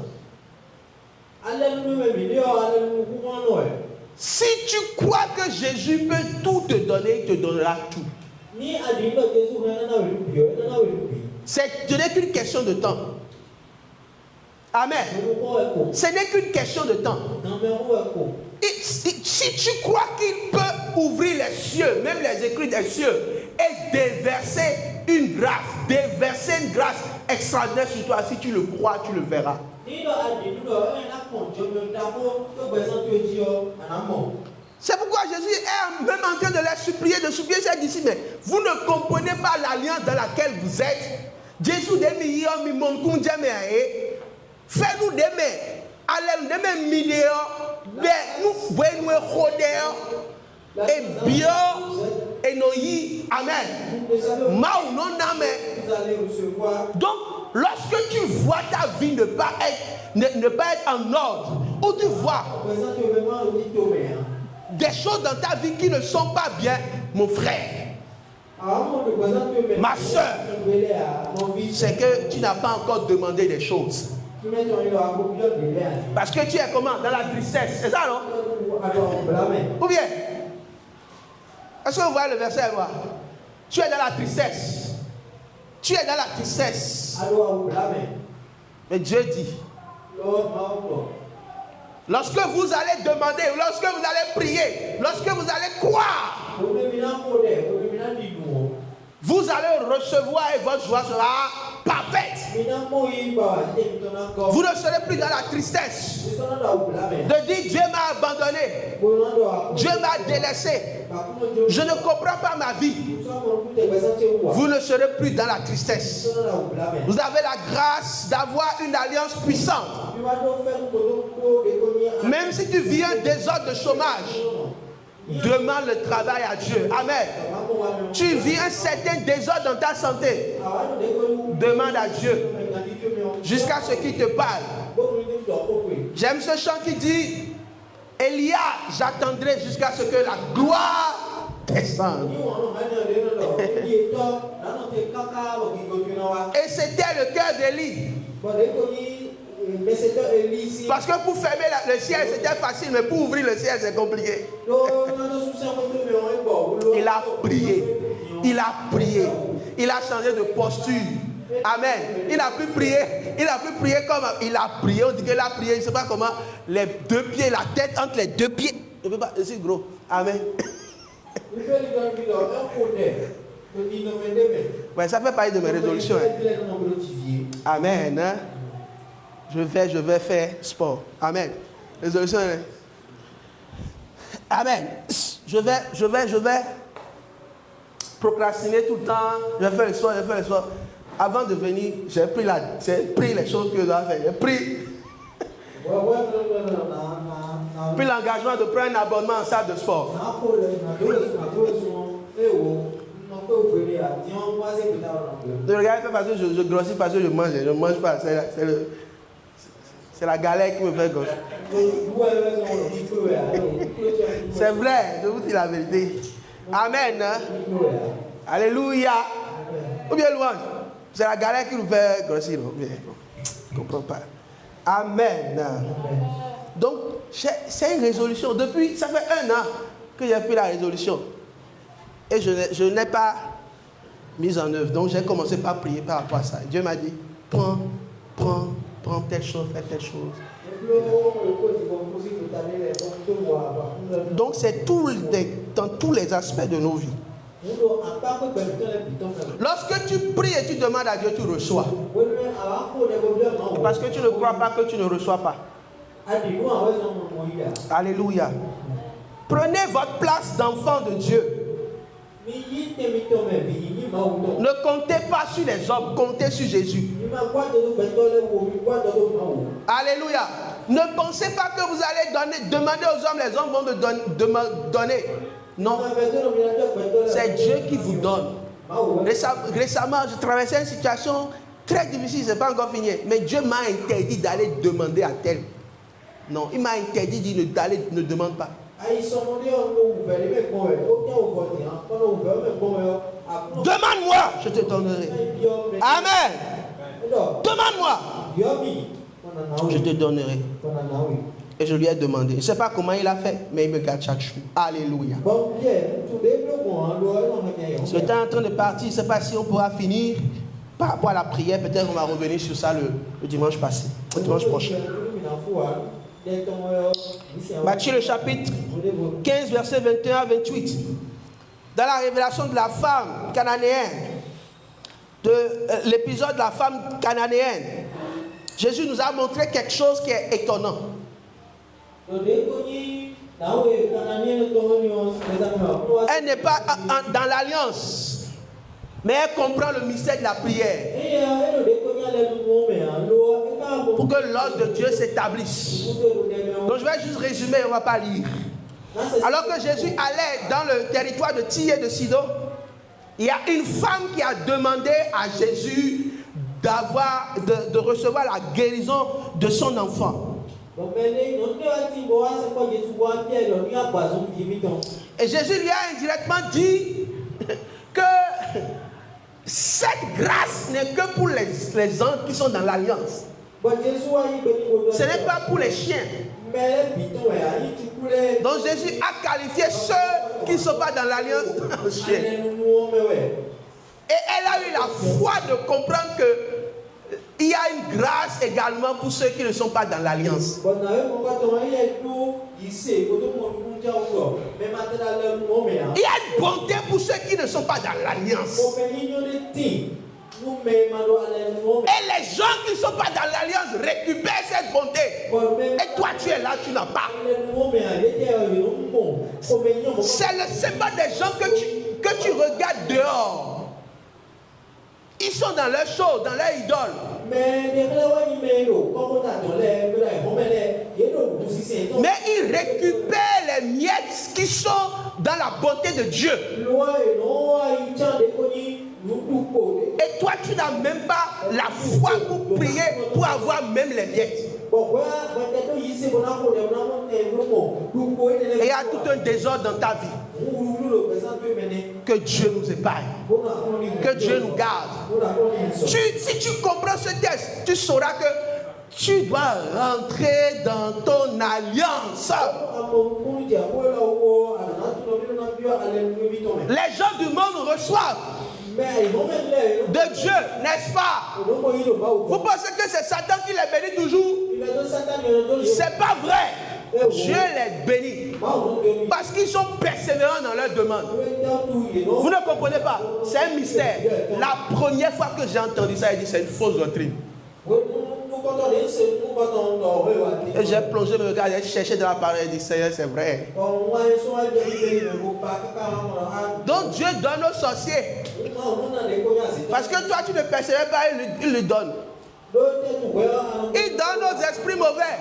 Si tu crois que Jésus peut tout te donner, il te donnera tout. Ce n'est qu'une question de temps. Amen. Ce n'est qu'une question de temps. Si tu crois qu'il peut ouvrir les cieux, même les écrits des cieux, et déverser une grâce extraordinaire sur toi, si tu le crois, tu le verras. C'est pourquoi Jésus est même en train de les supplier, ses disciples. Mais vous ne comprenez pas l'alliance dans laquelle vous êtes. Jésus dit, fais-nous des mains. Allez, des mains millions. Nous voyons et bien et noyi. Amen. Donc, lorsque tu vois ta vie ne pas être en ordre, ou tu vois des choses dans ta vie qui ne sont pas bien, mon frère, ma soeur, c'est que tu n'as pas encore demandé des choses. Parce que tu es comment? Dans la tristesse, c'est ça, non? Ou bien, est-ce que vous voyez le verset? Tu es dans la tristesse. Tu es dans la tristesse. Mais Dieu dit, lorsque vous allez demander, lorsque vous allez prier, lorsque vous allez croire, vous allez recevoir et votre joie sera parfaite. Vous ne serez plus dans la tristesse de dire Dieu m'a abandonné, Dieu m'a délaissé, je ne comprends pas ma vie. Vous ne serez plus dans la tristesse. Vous avez la grâce d'avoir une alliance puissante. Même si tu vis un désordre de chômage, demande le travail à Dieu. Amen. Tu vis un certain désordre dans ta santé, demande à Dieu jusqu'à ce qu'il te parle. J'aime ce chant qui dit, Elia, j'attendrai jusqu'à ce que la gloire descende. Et c'était le cœur d'Élie. Parce que pour fermer le ciel, c'était facile, mais pour ouvrir le ciel, c'est compliqué. Il a prié. Il a prié. Il a changé de posture. Amen. Il a pu prier. Il a pu prier comme il a prié. On dit qu'il a prié. Je ne sais pas comment. Les deux pieds, la tête entre les deux pieds. Je ne peux pas. C'est gros. Amen. Ouais, ça fait partie de mes résolutions. Hein. Amen. Hein? Je vais faire sport. Amen. Résolution. Hein? Amen. Je vais procrastiner tout le temps. Je vais faire le soir. Avant de venir, j'ai pris les choses que je dois faire. J'ai pris l'engagement de prendre un abonnement en salle de sport. Ne regardez pas parce que je grossis, parce que je mange. Je ne mange pas. C'est la galère qui me fait grossir. C'est vrai, je vous dis la vérité. Amen. Hein? Alléluia. Ou bien louange. C'est la galère qui nous fait grossir. Je ne comprends pas. Amen. Donc, c'est une résolution. Depuis, ça fait 1 an que j'ai pris la résolution. Et je n'ai pas mis en œuvre. Donc, j'ai commencé par prier par rapport à ça. Dieu m'a dit, prends telle chose, fais telle chose. Donc, c'est dans tous les aspects de nos vies. Lorsque tu pries et tu demandes à Dieu, tu reçois. Parce que tu ne crois pas que tu ne reçois pas. Alléluia. Prenez votre place d'enfant de Dieu. Ne comptez pas sur les hommes, comptez sur Jésus. Alléluia. Ne pensez pas que vous allez demander aux hommes, les hommes vont donner. Non, c'est Dieu qui vous donne. Récemment, je traversais une situation très difficile, ce n'est pas encore fini. Mais Dieu m'a interdit d'aller demander à tel. Non, il m'a interdit d'aller, ne demande pas. Demande-moi, je te donnerai. Amen. Demande-moi, je te donnerai. Et je lui ai demandé. Je ne sais pas comment il a fait, mais il me garde chaque jour. Alléluia. Je suis en train de partir. Je ne sais pas si on pourra finir par rapport à la prière. Peut-être qu'on va revenir sur ça le dimanche passé, le dimanche prochain. Matthieu le chapitre 15, verset 21 à 28. Dans la révélation de la femme cananéenne, de l'épisode de la femme cananéenne, Jésus nous a montré quelque chose qui est étonnant. Elle n'est pas dans l'alliance, mais elle comprend le mystère de la prière. Pour que l'ordre de Dieu s'établisse. Donc je vais juste résumer, on ne va pas lire. Alors que Jésus allait dans le territoire de Tyr et de Sidon, il y a une femme qui a demandé à Jésus de recevoir la guérison de son enfant. Et Jésus lui a indirectement dit que cette grâce n'est que pour les gens qui sont dans l'alliance. Ce n'est pas pour les chiens. Donc Jésus a qualifié ceux qui ne sont pas dans l'alliance en chiens. Et elle a eu la foi de comprendre qu'il y a une grâce également pour ceux qui ne sont pas dans l'alliance. Il y a une bonté pour ceux qui ne sont pas dans l'alliance. Et les gens qui ne sont pas dans l'alliance récupèrent cette bonté. Et toi tu es là, tu n'as pas. C'est le symbole des gens que tu regardes dehors. Ils sont dans leur chose, dans leur idole. Mais ils récupèrent les miettes qui sont dans la bonté de Dieu. Et toi, tu n'as même pas la foi pour prier, pour avoir même les miettes. Et il y a tout un désordre dans ta vie. Que Dieu nous épargne. Que Dieu nous garde. Si tu comprends ce texte, tu sauras que tu dois rentrer dans ton alliance. Les gens du monde reçoivent de Dieu, n'est-ce pas? Vous pensez que c'est Satan qui les bénit toujours? C'est pas vrai. Dieu les bénit parce qu'ils sont persévérants dans leur demande. Vous ne comprenez pas? C'est un mystère. La première fois que j'ai entendu ça, il dit c'est une fausse doctrine. Et j'ai plongé le regard, j'ai cherché dans la parole et dit Seigneur, c'est vrai. Donc Dieu donne aux sorciers. Parce que toi tu ne persévères pas, il le donne. Il donne aux esprits mauvais.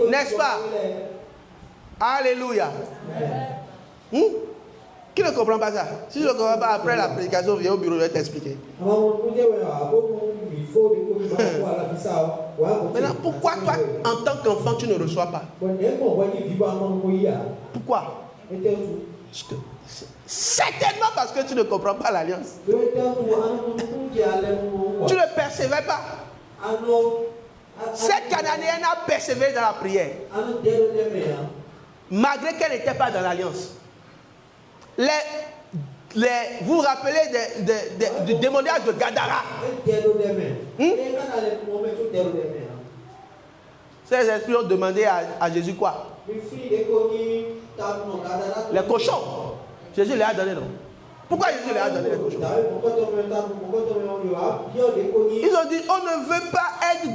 N'est-ce pas? Alléluia. Qui ne comprend pas ça? Si je ne comprends pas, après la prédication, viens au bureau, je vais t'expliquer. Maintenant, pourquoi toi, en tant qu'enfant, tu ne reçois pas? Pourquoi? Certainement parce que tu ne comprends pas l'alliance. Tu ne persévères pas. Cette Cananéenne a persévéré dans la prière, malgré qu'elle n'était pas dans l'alliance. Vous vous rappelez du démoniaque de Gadara? Ces esprits ont demandé à Jésus quoi? Les cochons. Jésus les a donné, non? Pourquoi Jésus les a donné les cochons? Ils ont dit, on ne veut pas être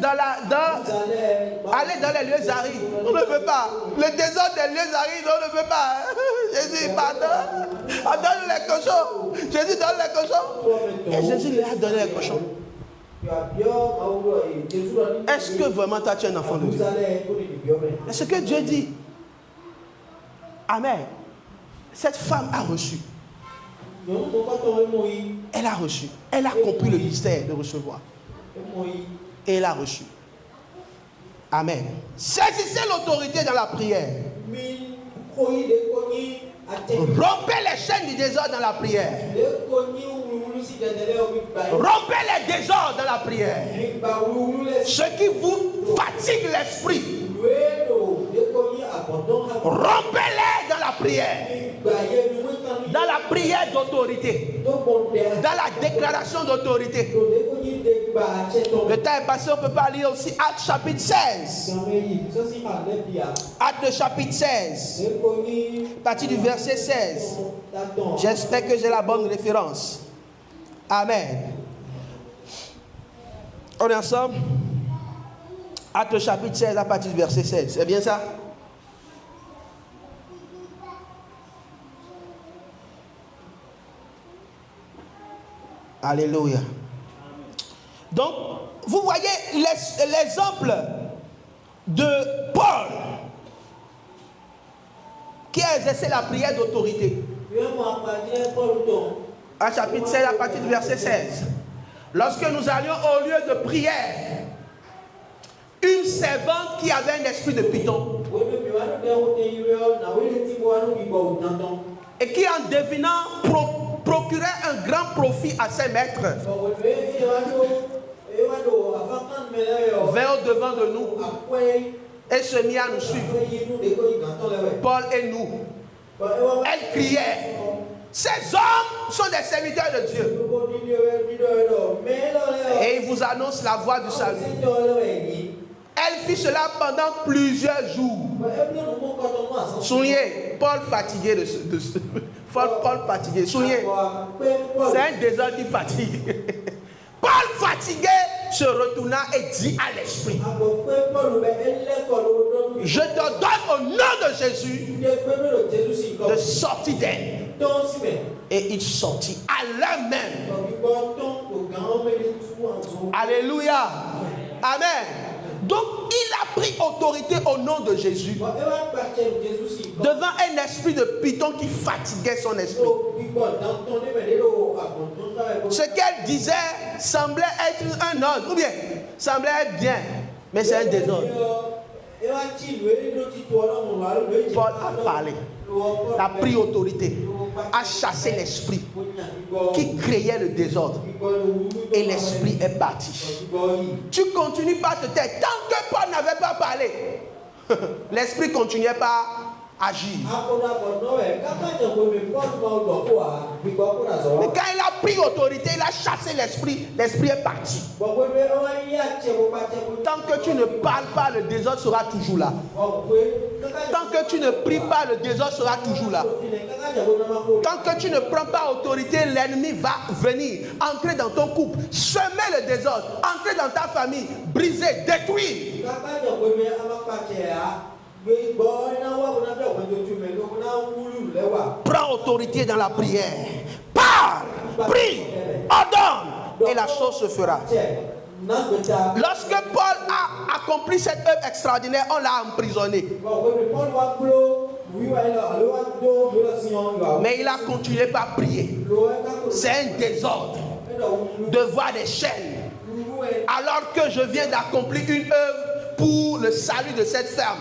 aller dans les lieux arides. On ne veut pas. Le désordre des lieux arides, on ne veut pas. Jésus, pardon. Donne les cochons. Jésus donne les cochons. Et Jésus les a donné les cochons. Est-ce que vraiment toi tu es un enfant de Dieu? C'est ce que Dieu dit. Amen. Cette femme a reçu. Elle a reçu. Elle a compris le mystère de recevoir. Et elle a reçu. Amen. Saisissez l'autorité dans la prière. Rompez les chaînes du désordre dans la prière. Rompez les désordres dans la prière. Ce qui vous fatigue l'esprit, rompez-les dans la prière. Dans la prière d'autorité. Dans la déclaration d'autorité. Le temps est passé, on ne peut pas lire aussi Actes chapitre 16. Actes chapitre 16. À partir du verset 16. J'espère que j'ai la bonne référence. Amen. On est ensemble? Actes chapitre 16 à partir du verset 16. C'est bien ça? Alléluia. Donc, vous voyez l'exemple de Paul qui a exercé la prière d'autorité. À chapitre 16 à partir du verset 16. Lorsque nous allions au lieu de prière, une servante qui avait un esprit de python et qui en devinant procurait un grand profit à ses maîtres vint au-devant de nous et se mit à nous suivre. Paul et nous. Elle criait. Ces hommes sont des serviteurs de Dieu. Et ils vous annoncent la voie du salut. Elle fit cela pendant plusieurs jours. Souvenez, Paul fatigué Paul fatigué. Souvenez, c'est un désordre qui fatigue. Paul fatigué se retourna et dit à l'esprit: je te donne au nom de Jésus de sortir d'elle. Et il sortit à l'heure même. Alléluia. Amen. Donc il a pris autorité au nom de Jésus devant un esprit de python qui fatiguait son esprit. Ce qu'elle disait semblait être un ordre, ou bien semblait être bien, mais c'est un désordre. Paul a parlé, a pris autorité. a chassé l'esprit qui créait le désordre. Et l'esprit est parti. Tu continues pas de te taire. Tant que Paul n'avait pas parlé, l'esprit continuait pas à agir. Mais quand il a pris autorité, il a chassé l'esprit. L'esprit est parti. Tant que tu ne parles pas, le désordre sera toujours là. Tant que tu ne pries pas, le désordre sera toujours là. Tant que tu ne prends pas autorité, l'ennemi va venir, entrer dans ton couple, semer le désordre, entrer dans ta famille, briser, détruire. Prends autorité dans la prière. Parle, prie, ordonne, et la chose se fera. Lorsque Paul a accompli cette œuvre extraordinaire, on l'a emprisonné. Mais il a continué par prier. C'est un désordre de voir des chaînes. Alors que je viens d'accomplir une œuvre pour le salut de cette femme.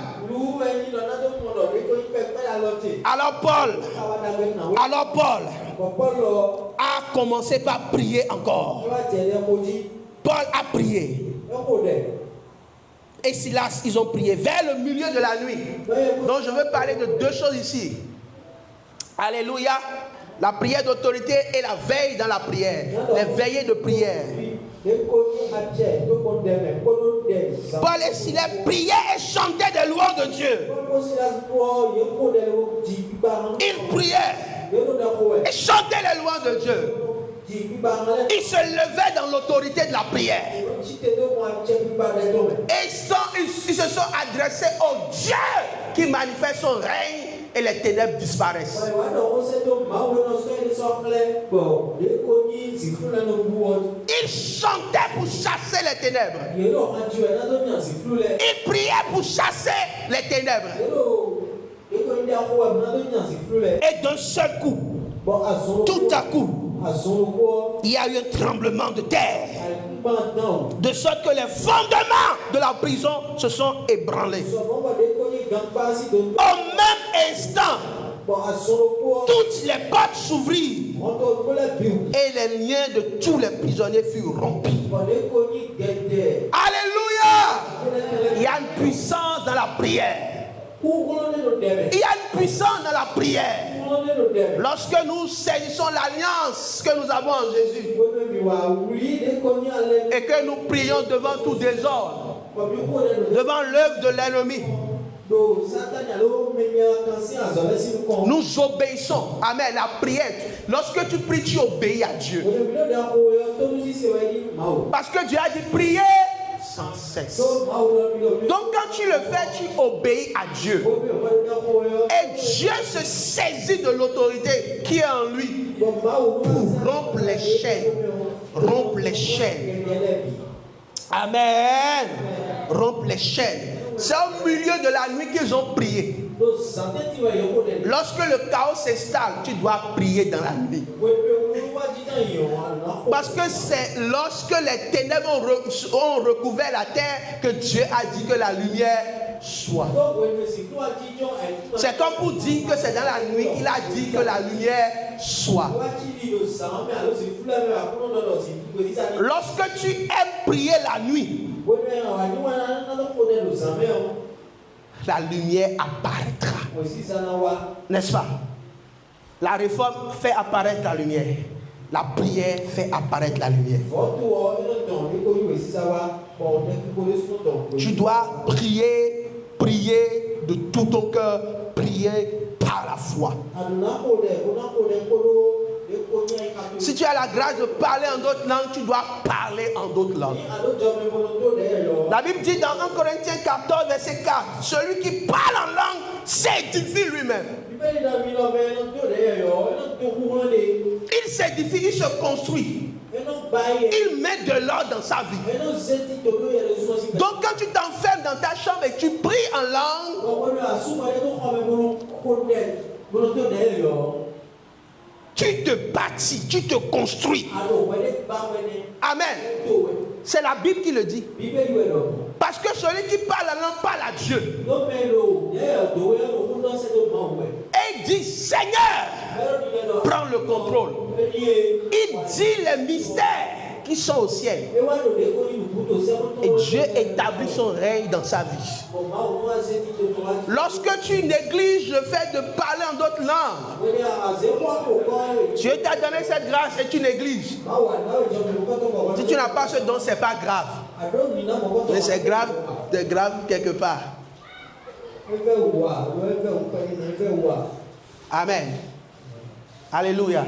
Alors Paul a commencé par prier encore. Paul a prié. Et Silas, ils ont prié vers le milieu de la nuit. Donc je veux parler de deux choses ici. Alléluia. La prière d'autorité et la veille dans la prière. Les veillées de prière. Paul et Silas priaient et chantaient des louanges de Dieu. Ils priaient et chantaient les louanges de Dieu. Ils se levaient dans l'autorité de la prière. Et ils se sont adressés au Dieu qui manifeste son règne et les ténèbres disparaissent. Ils chantaient pour chasser les ténèbres. Ils priaient pour chasser les ténèbres. Et d'un seul coup, tout à coup, il y a eu un tremblement de terre, de sorte que les fondements de la prison se sont ébranlés. Au même instant, toutes les portes s'ouvrirent et les liens de tous les prisonniers furent rompus. Alléluia! Il y a une puissance dans la prière. Il y a une puissance dans la prière. Lorsque nous saisissons l'alliance que nous avons en Jésus et que nous prions devant tout désordre, devant l'œuvre de l'ennemi, nous obéissons. Amen. La prière, lorsque tu pries, tu obéis à Dieu. Parce que Dieu a dit prier sans cesse. Donc quand tu le fais, tu obéis à Dieu. Et Dieu se saisit de l'autorité qui est en lui pour rompre les chaînes. Rompre les chaînes. Amen. Rompre les chaînes. C'est au milieu de la nuit qu'ils ont prié. Lorsque le chaos s'installe, tu dois prier dans la nuit. Parce que c'est lorsque les ténèbres ont recouvert la terre que Dieu a dit que la lumière soit. C'est comme pour dire que c'est dans la nuit qu'il a dit que la lumière soit. Lorsque tu aimes prier la nuit, la lumière apparaîtra. N'est-ce pas? La réforme fait apparaître la lumière. La prière fait apparaître la lumière. Tu dois prier, prier de tout ton cœur, prier par la foi. Si tu as la grâce de parler en d'autres langues, tu dois parler en d'autres langues. La Bible dit dans 1 Corinthiens 14, verset 4, celui qui parle en langue s'édifie lui-même. Il s'édifie, il se construit. Il met de l'ordre dans sa vie. Donc quand tu t'enfermes dans ta chambre et tu pries en langue, tu te bâtis, tu te construis. Amen. C'est la Bible qui le dit. Parce que celui qui parle la langue parle à Dieu. Et dit, Seigneur, prends le contrôle. Il dit les mystères qui sont au ciel. Et Dieu établit son règne dans sa vie. Lorsque tu négliges le fait de parler en d'autres langues, Dieu t'a donné cette grâce et tu négliges. Si tu n'as pas ce don, ce n'est pas grave. Mais c'est grave quelque part. Amen. Alléluia.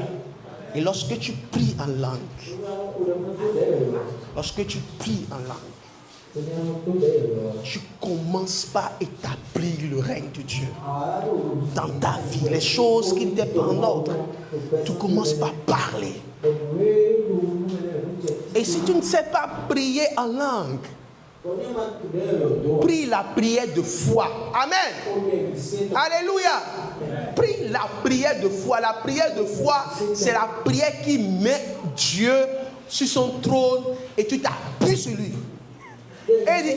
Et lorsque tu pries en langue, tu commences par établir le règne de Dieu dans ta vie. Les choses qui n'étaient pas en ordre, tu commences par parler. Et si tu ne sais pas prier en langue, prie la prière de foi. Amen. Alléluia. Prie la prière de foi. La prière de foi, c'est la prière qui met Dieu sur son trône et tu t'appuies sur lui. Et dit,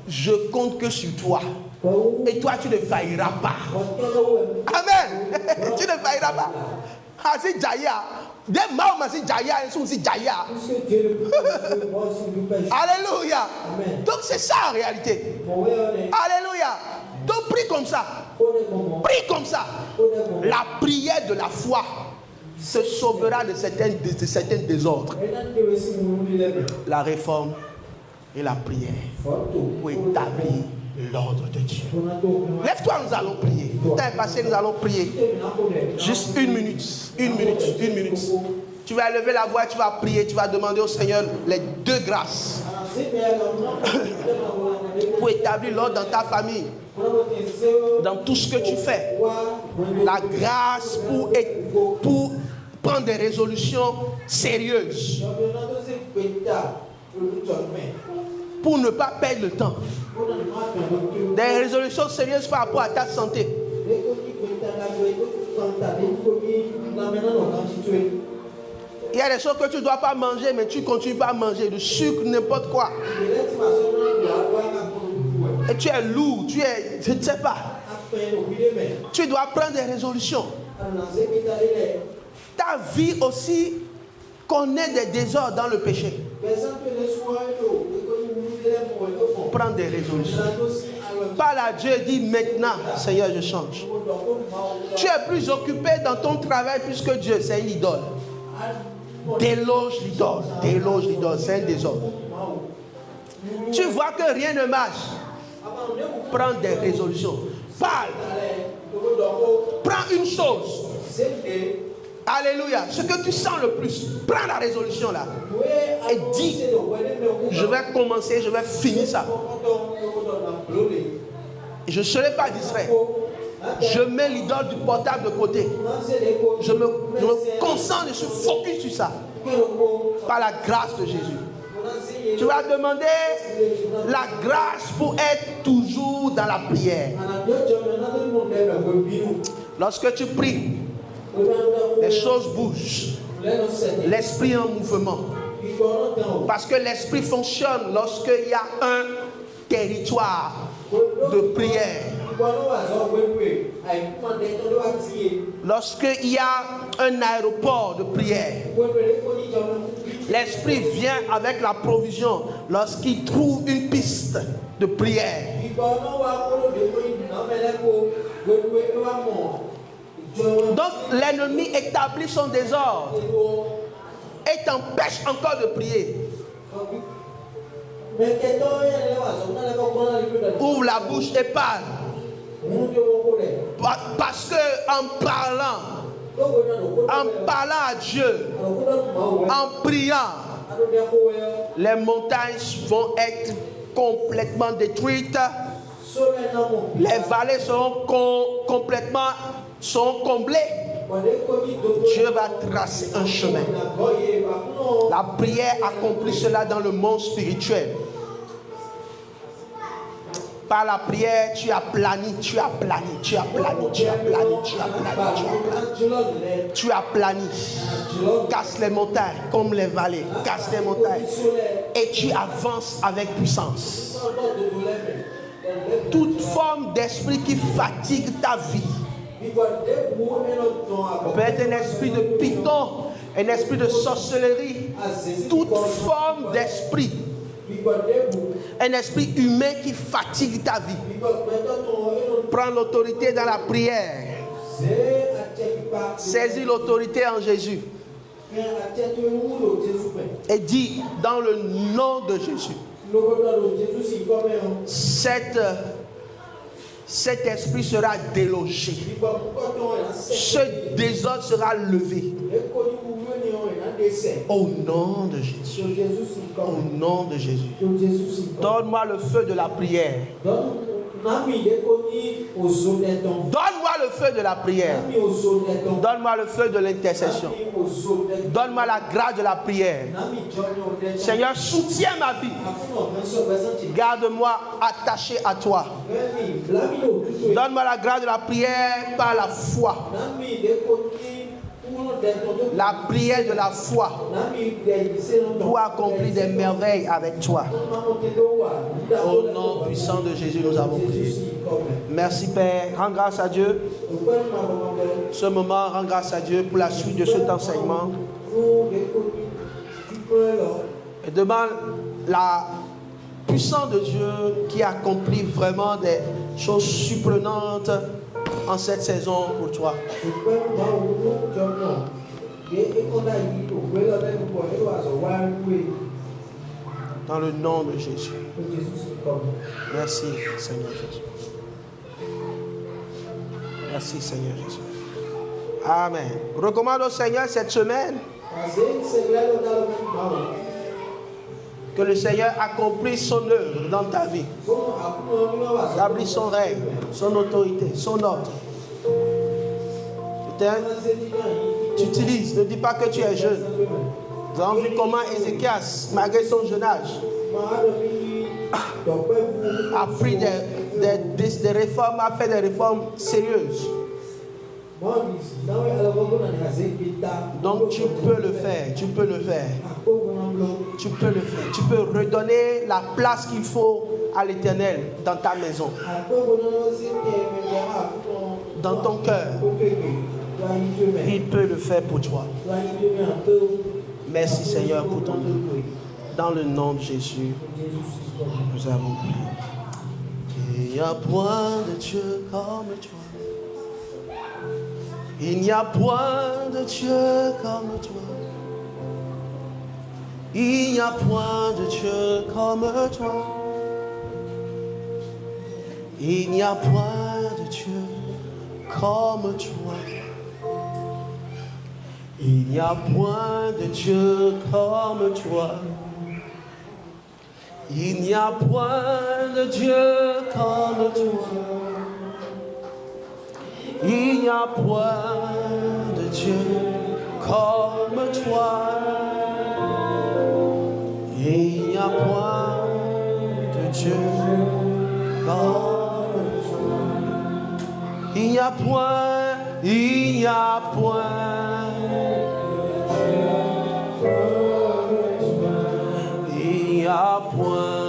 je compte que sur toi. Et toi, tu ne failliras pas. Amen. Tu ne failliras pas. Ah, c'est Jaya. Des morts, mais c'est Jaya. Ils sont aussi Jaya. Alléluia. Donc, c'est ça en réalité. Alléluia. Donc, prie comme ça. Prie comme ça. La prière de la foi se sauvera de certains désordres. La réforme et la prière pour établir l'ordre de Dieu. Lève-toi, nous allons prier. Le temps est passé, nous allons prier. Juste une minute. Tu vas lever la voix, tu vas prier, tu vas demander au Seigneur les deux grâces pour établir l'ordre dans ta famille, dans tout ce que tu fais. La grâce pour prendre des résolutions sérieuses, pour ne pas perdre le temps. Des résolutions sérieuses par rapport à ta santé. Il y a des choses que tu ne dois pas manger, mais tu continues pas à manger. Du sucre, n'importe quoi. Et tu es lourd, je ne sais pas. Tu dois prendre des résolutions. Ta vie aussi connaît des désordres dans le péché. Prends des résolutions. Parle à Dieu et dis maintenant, Seigneur, je change. Tu es plus occupé dans ton travail puisque Dieu, c'est une idole. Déloge l'idole, c'est un désordre. Tu vois que rien ne marche. Prends des résolutions. Parle. Prends une chose. Alléluia. Ce que tu sens le plus, prends la résolution là. Et dis, je vais commencer, je vais finir ça. Je ne serai pas distrait. Je mets l'idole du portable de côté. Je me concentre, je suis focus sur ça. Par la grâce de Jésus. Tu vas demander la grâce pour être toujours dans la prière. Lorsque tu pries, les choses bougent. L'esprit est en mouvement. Parce que l'esprit fonctionne lorsqu'il y a un territoire de prière. Lorsqu'il y a un aéroport de prière. L'esprit vient avec la provision lorsqu'il trouve une piste de prière. Donc l'ennemi établit son désordre et t'empêche encore de prier. Ouvre la bouche et parle. Parce que en parlant à Dieu, en priant, les montagnes vont être complètement détruites. Les vallées seront comblées. Dieu va tracer un chemin. La prière accomplit cela dans le monde spirituel. Par la prière, tu aplanis, tu aplanis, tu aplanis, tu aplanis, tu aplanis, tu aplanis. Tu aplanis. Casse les montagnes comme les vallées. Casse les montagnes. Et tu avances avec puissance. Toute forme d'esprit qui fatigue ta vie. Peut-être un esprit de python, un esprit de sorcellerie. Toute forme d'esprit. Un esprit humain qui fatigue ta vie. Prends l'autorité dans la prière. Saisis l'autorité en Jésus. Et dis dans le nom de Jésus. Cet esprit sera délogé. Ce désordre sera levé. Au nom de Jésus. Au nom de Jésus. Donne-moi le feu de la prière. Donne-moi le feu de la prière. Donne-moi le feu de l'intercession. Donne-moi la grâce de la prière. Seigneur, soutiens ma vie. Garde-moi attaché à toi. Donne-moi la grâce de la prière par la foi. La prière de la foi pour accomplir des merveilles avec toi. Au nom puissant de Jésus, nous avons prié. Merci Père. Rends grâce à Dieu. Ce moment, rends grâce à Dieu pour la suite de cet enseignement. Et demande la puissance de Dieu qui accomplit vraiment des choses surprenantes en cette saison pour toi. Dans le nom de Jésus. Merci Seigneur Jésus. Merci Seigneur Jésus. Amen. Recommande au Seigneur cette semaine que le Seigneur accomplisse son œuvre dans ta vie. Établis son règne, son autorité, son ordre. Tu utilises, ne dis pas que tu es jeune. Nous avons vu comment Ézéchias, malgré son jeune âge, a pris des réformes, a fait des réformes sérieuses. Donc tu peux le faire, tu peux le faire. Tu peux le faire. Tu peux redonner la place qu'il faut à l'Éternel dans ta maison, dans ton cœur. Il peut le faire pour toi. Merci Seigneur pour ton œuvre. Dans le nom de Jésus, nous avons prié. Il n'y a point de Dieu comme toi. Il n'y a point de Dieu comme toi. Il n'y a point de Dieu comme toi. Il n'y a point de Dieu comme toi. Il n'y a point de Dieu comme toi. Il n'y a point de Dieu comme toi. Il n'y a point de Dieu comme toi. Il n'y a point de Dieu comme toi. Il n'y a point, il n'y a point. Il n'y a point.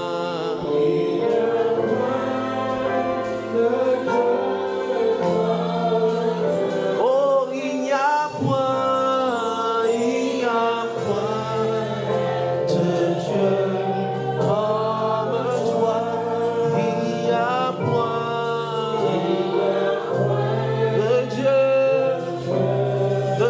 De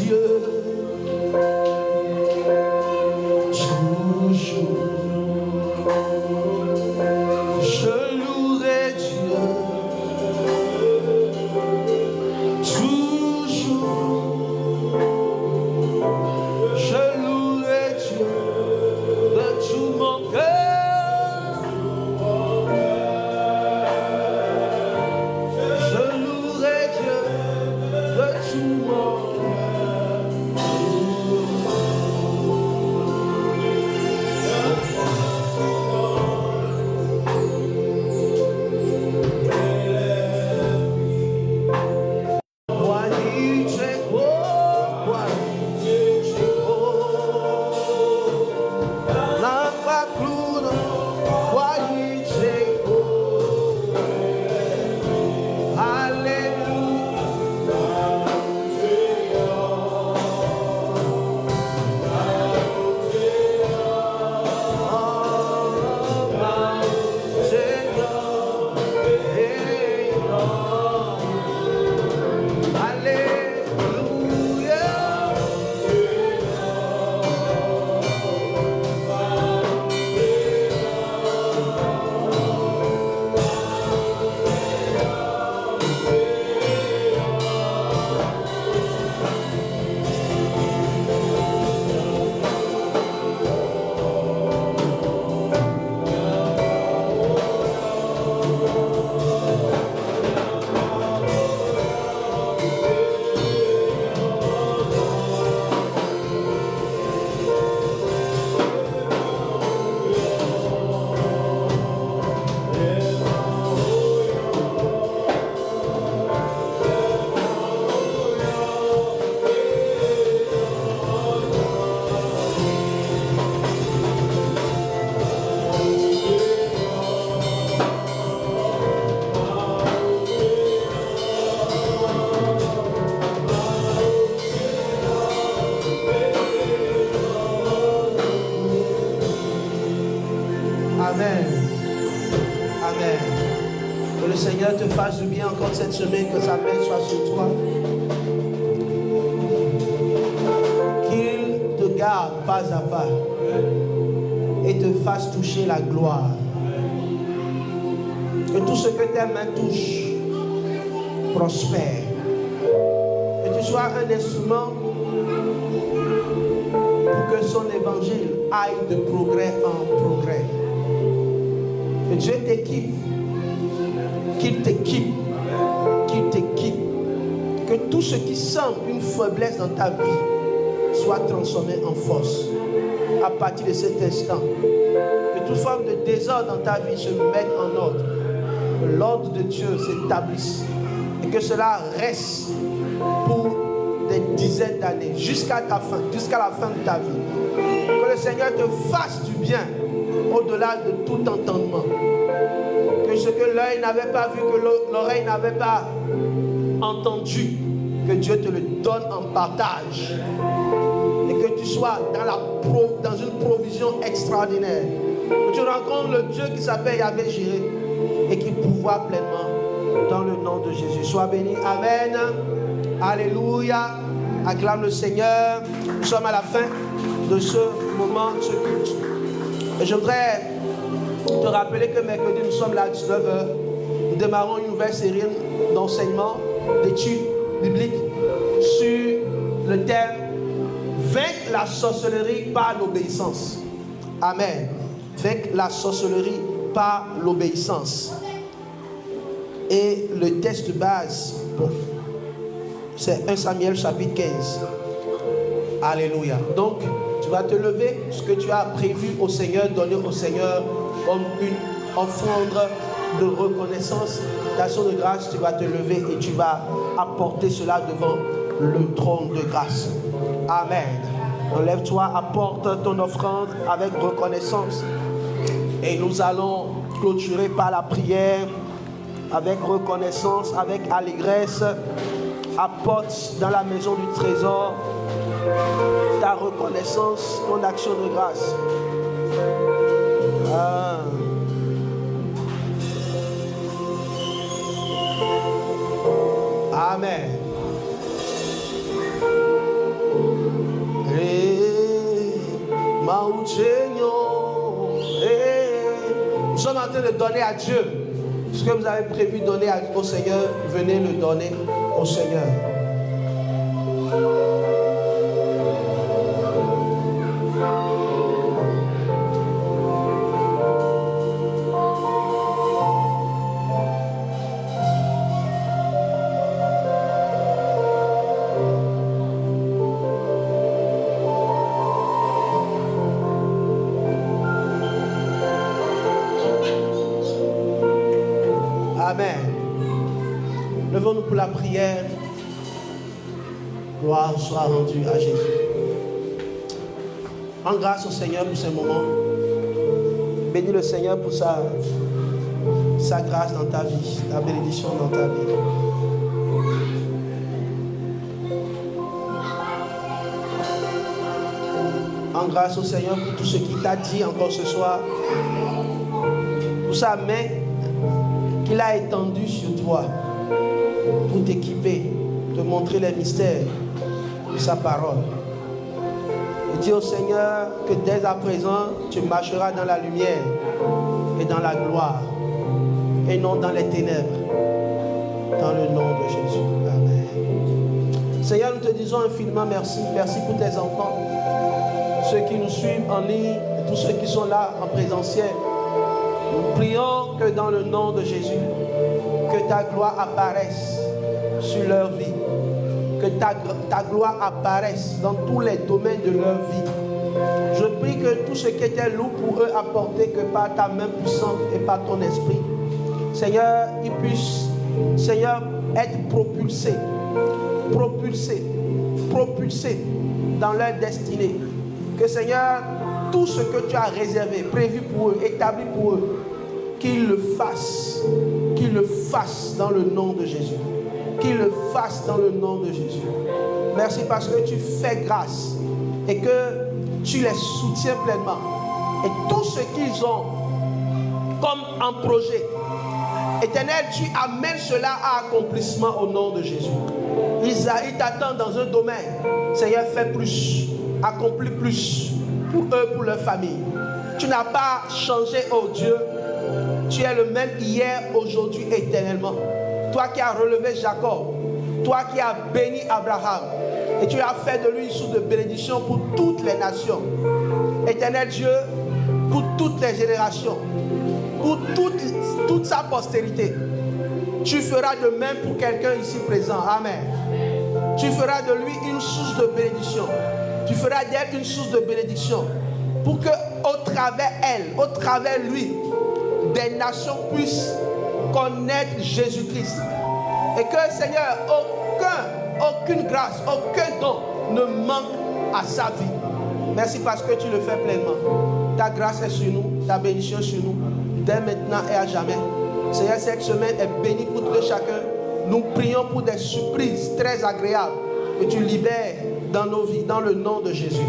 Dieu. Toujours. Je louerai Dieu. Toujours. Je louerai Dieu de tout mon cœur. Je louerai Dieu de tout mon Te fasse du bien encore cette semaine, que sa main soit sur toi, qu'il te garde pas à pas et te fasse toucher la gloire, que tout ce que tes mains touchent prospère, que tu sois un instrument pour que son évangile aille de progrès en progrès, que Dieu t'équipe, qu'il t'équipe, que tout ce qui semble une faiblesse dans ta vie soit transformé en force. À partir de cet instant, que toute forme de désordre dans ta vie se mette en ordre, que l'ordre de Dieu s'établisse et que cela reste pour des dizaines d'années, jusqu'à ta fin, jusqu'à la fin de ta vie. Que le Seigneur te fasse du bien au-delà de tout entendement. Que ce que l'œil n'avait pas vu, que l'oreille n'avait pas entendu, que Dieu te le donne en partage. Et que tu sois dans une provision extraordinaire. Que tu rencontres le Dieu qui s'appelle Yahvé Jireh et qui pourvoit pleinement dans le nom de Jésus. Sois béni. Amen. Alléluia. Acclame le Seigneur. Nous sommes à la fin de ce moment, de ce culte. Et je voudrais te rappeler que mercredi, nous sommes là à 19h. Nous démarrons une nouvelle série d'enseignements, d'études bibliques sur le thème « Vaincre la sorcellerie par l'obéissance ». Amen. Vaincre la sorcellerie par l'obéissance. Et le texte de base, c'est 1 Samuel chapitre 15. Alléluia. Donc, tu vas te lever, ce que tu as prévu au Seigneur, donner au Seigneur comme une offrande de reconnaissance, d'action de grâce. Tu vas te lever et tu vas apporter cela devant le trône de grâce. Amen. Enlève-toi, apporte ton offrande avec reconnaissance. Et nous allons clôturer par la prière, avec reconnaissance, avec allégresse. Apporte dans la maison du trésor ta reconnaissance, ton action de grâce. Amen. Nous sommes en train de donner à Dieu ce que vous avez prévu donner au Seigneur. Venez le donner au Seigneur. Amen. Levons-nous pour la prière. Gloire soit rendue à Jésus. En grâce au Seigneur pour ce moment. Bénis le Seigneur pour sa grâce dans ta vie, ta bénédiction dans ta vie. En grâce au Seigneur pour tout ce qu'il t'a dit encore ce soir. Pour sa main qu'il a étendu sur toi pour t'équiper, te montrer les mystères de sa parole. Et dis au Seigneur que dès à présent, tu marcheras dans la lumière et dans la gloire et non dans les ténèbres. Dans le nom de Jésus. Amen. Seigneur, nous te disons infiniment merci. Merci pour tes enfants, ceux qui nous suivent en ligne et tous ceux qui sont là en présentiel. Nous prions que dans le nom de Jésus, que ta gloire apparaisse sur leur vie. Que ta gloire apparaisse dans tous les domaines de leur vie. Je prie que tout ce qui était lourd pour eux à porter, que par ta main puissante et par ton esprit, Seigneur, ils puissent, Seigneur, être propulsés dans leur destinée. Que Seigneur, tout ce que tu as réservé, prévu pour eux, établi pour eux, qu'ils le fassent dans le nom de Jésus. Qu'ils le fassent dans le nom de Jésus. Merci parce que tu fais grâce et que tu les soutiens pleinement. Et tout ce qu'ils ont comme un projet, Éternel, tu amènes cela à accomplissement au nom de Jésus. Ils t'attendent dans un domaine. Seigneur, fais plus, accomplis plus pour eux, pour leur famille. Tu n'as pas changé, oh Dieu. Tu es le même hier, aujourd'hui, éternellement. Toi qui as relevé Jacob, toi qui as béni Abraham, et tu as fait de lui une source de bénédiction pour toutes les nations. Éternel Dieu, pour toutes les générations, pour toute sa postérité. Tu feras de même pour quelqu'un ici présent. Amen. Tu feras de lui une source de bénédiction. Tu feras d'elle une source de bénédiction. Pour que, au travers elle, au travers lui, des nations puissent connaître Jésus-Christ. Et que, Seigneur, aucune grâce, aucun don ne manque à sa vie. Merci parce que tu le fais pleinement. Ta grâce est sur nous, ta bénédiction est sur nous, dès maintenant et à jamais. Seigneur, cette semaine est bénie pour tout chacun. Nous prions pour des surprises très agréables que tu libères dans nos vies, dans le nom de Jésus.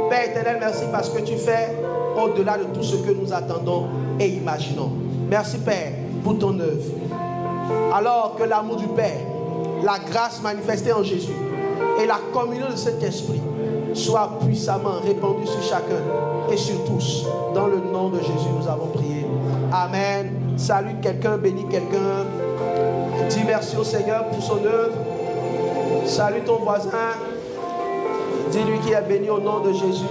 Père éternel, merci parce que tu fais au-delà de tout ce que nous attendons et imaginons. Merci Père pour ton œuvre. Alors que l'amour du Père, la grâce manifestée en Jésus et la communion de cet esprit soit puissamment répandue sur chacun et sur tous. Dans le nom de Jésus, nous avons prié. Amen. Salue quelqu'un, bénis quelqu'un. Dis merci au Seigneur pour son œuvre. Salue ton voisin. Dis-lui qu'il est béni au nom de Jésus.